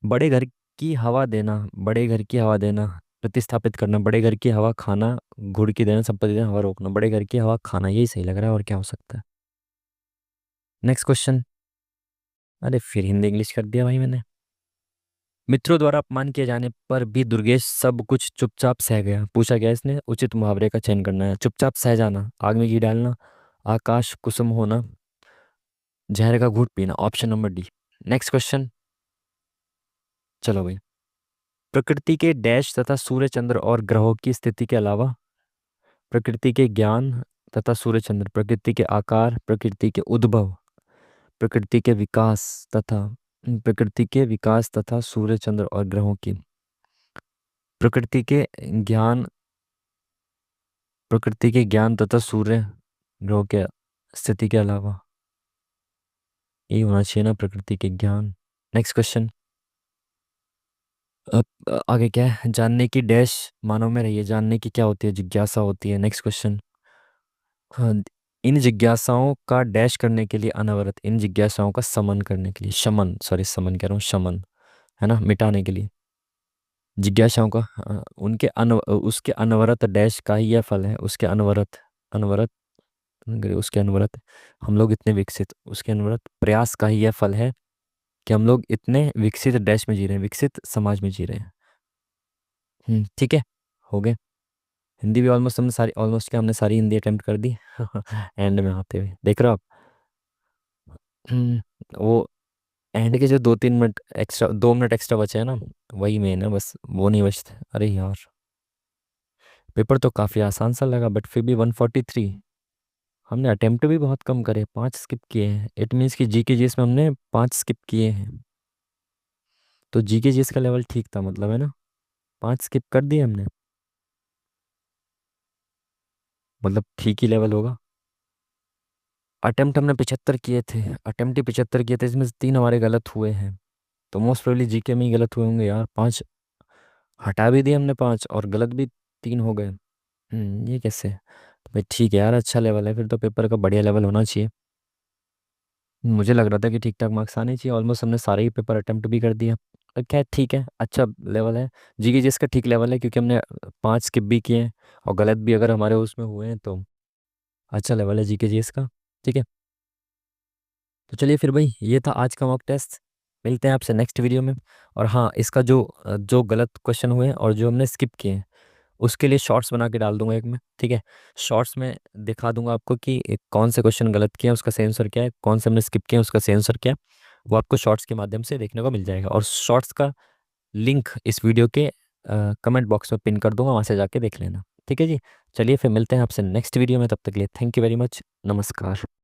बड़े घर की हवा देना, बड़े घर की हवा देना, प्रतिस्थापित करना, बड़े घर की हवा खाना, घुड़की देना, संपत्ति देना, हवा रोकना, बड़े घर की हवा खाना, यही सही लग रहा है, और क्या हो सकता है? Next question. अरे फिर हिंदी इंग्लिश कर दिया भाई मैंने। मित्रों द्वारा अपमान किए जाने पर भी दुर्गेश सब कुछ चुपचाप सह गया। पूछा गया इसने, उचित मुहावरे का चयन करना है। चुपचाप सह जाना, आग में घी डालना, आकाश कुसुम होना, जहर का घूंट पीना, option number D. Next question. चलो भाई। प्रकृति के डैश तथा सूर्य चंद्र और ग्रहों की स्थिति के अलावा प्रकृति के ज्ञान तथा सूर्य चंद्र, प्रकृति के आकार, प्रकृति के उद्भव, प्रकृति के विकास तथा प्रकृति के विकास तथा सूर्य चंद्र और ग्रहों की प्रकृति के ज्ञान, प्रकृति के ज्ञान तथा सूर्य ग्रहों के स्थिति के अलावा, ये होना चाहिए ना, प्रकृति के ज्ञान। Next question. अब आगे क्या है? जानने की डैश मानव में रही है, जानने की क्या होती है? जिज्ञासा होती है। Next question. हाँ, इन जिज्ञासाओं का डैश करने के लिए अनवरत, इन जिज्ञासाओं का समन करने के लिए, शमन, सॉरी समन कह रहा हूँ, शमन है ना, मिटाने के लिए जिज्ञासाओं का, उसके अनवरत डैश का ही यह फल है। उसके अनवरत, अनवरत, उसके अनवरत हम लोग इतने विकसित, उसके अनवरत प्रयास का ही यह फल है कि हम लोग इतने विकसित डैश में जी रहे हैं, विकसित समाज में जी रहे हैं। ठीक है, हो गए। हिंदी भी ऑलमोस्ट क्या हमने सारी हिंदी अटेम्प्ट कर दी एंड में आते हुए देख रहे हो आप। हम्म, वो एंड के जो 2-3 मिनट एक्स्ट्रा, 2 मिनट एक्स्ट्रा बचे हैं ना, वही मेन है, बस वो नहीं बचते। अरे यार, पेपर तो काफ़ी आसान सा लगा, बट फिर भी 143। हमने अटेम्प्ट भी बहुत कम करे, 5 स्किप किए हैं। इट मीन्स कि जी के जी एस में हमने 5 स्किप किए हैं। तो जी के जी एस का लेवल ठीक था, मतलब है ना, 5 स्किप कर दिए हमने। मतलब ठीक ही लेवल होगा। अटेम्प्ट हमने 75 किए थे, अटेम्प्ट ही 75 किए थे, इसमें से 3 हमारे गलत हुए हैं। तो मोस्ट प्रोबेबली जीके में ही गलत हुए होंगे यार। 5 हटा भी दिए हमने, 5 और गलत भी 3 हो गए। ये कैसे? तो भाई ठीक है यार, अच्छा लेवल है फिर तो, पेपर का बढ़िया लेवल होना चाहिए। मुझे लग रहा था कि ठीक ठाक मार्क्स आने चाहिए, ऑलमोस्ट हमने सारे ही पेपर अटेम्प्ट भी कर दिया। क्या ठीक है, अच्छा लेवल है। जीके जिस का ठीक लेवल है, क्योंकि हमने 5 स्किप भी किए हैं और गलत भी अगर हमारे उसमें हुए हैं तो अच्छा लेवल है जीके जीएस का। ठीक है, तो चलिए फिर भाई, ये था आज का मॉक टेस्ट। मिलते हैं आपसे नेक्स्ट वीडियो में। और हाँ, इसका जो गलत क्वेश्चन हुए हैं और जो हमने स्किप किए हैं, उसके लिए शॉर्ट्स बना के डाल दूंगा एक में। ठीक है, शॉर्ट्स में दिखा दूंगा आपको कि कौन से क्वेश्चन गलत किए हैं उसका सही आंसर क्या है, कौन से हमने स्किप किए हैं उसका सही आंसर क्या है। वो आपको शॉर्ट्स के माध्यम से देखने को मिल जाएगा, और शॉर्ट्स का लिंक इस वीडियो के कमेंट बॉक्स में पिन कर दूंगा, वहाँ से जाके देख लेना। ठीक है जी, चलिए फिर मिलते हैं आपसे नेक्स्ट वीडियो में, तब तक के लिए थैंक यू वेरी मच, नमस्कार।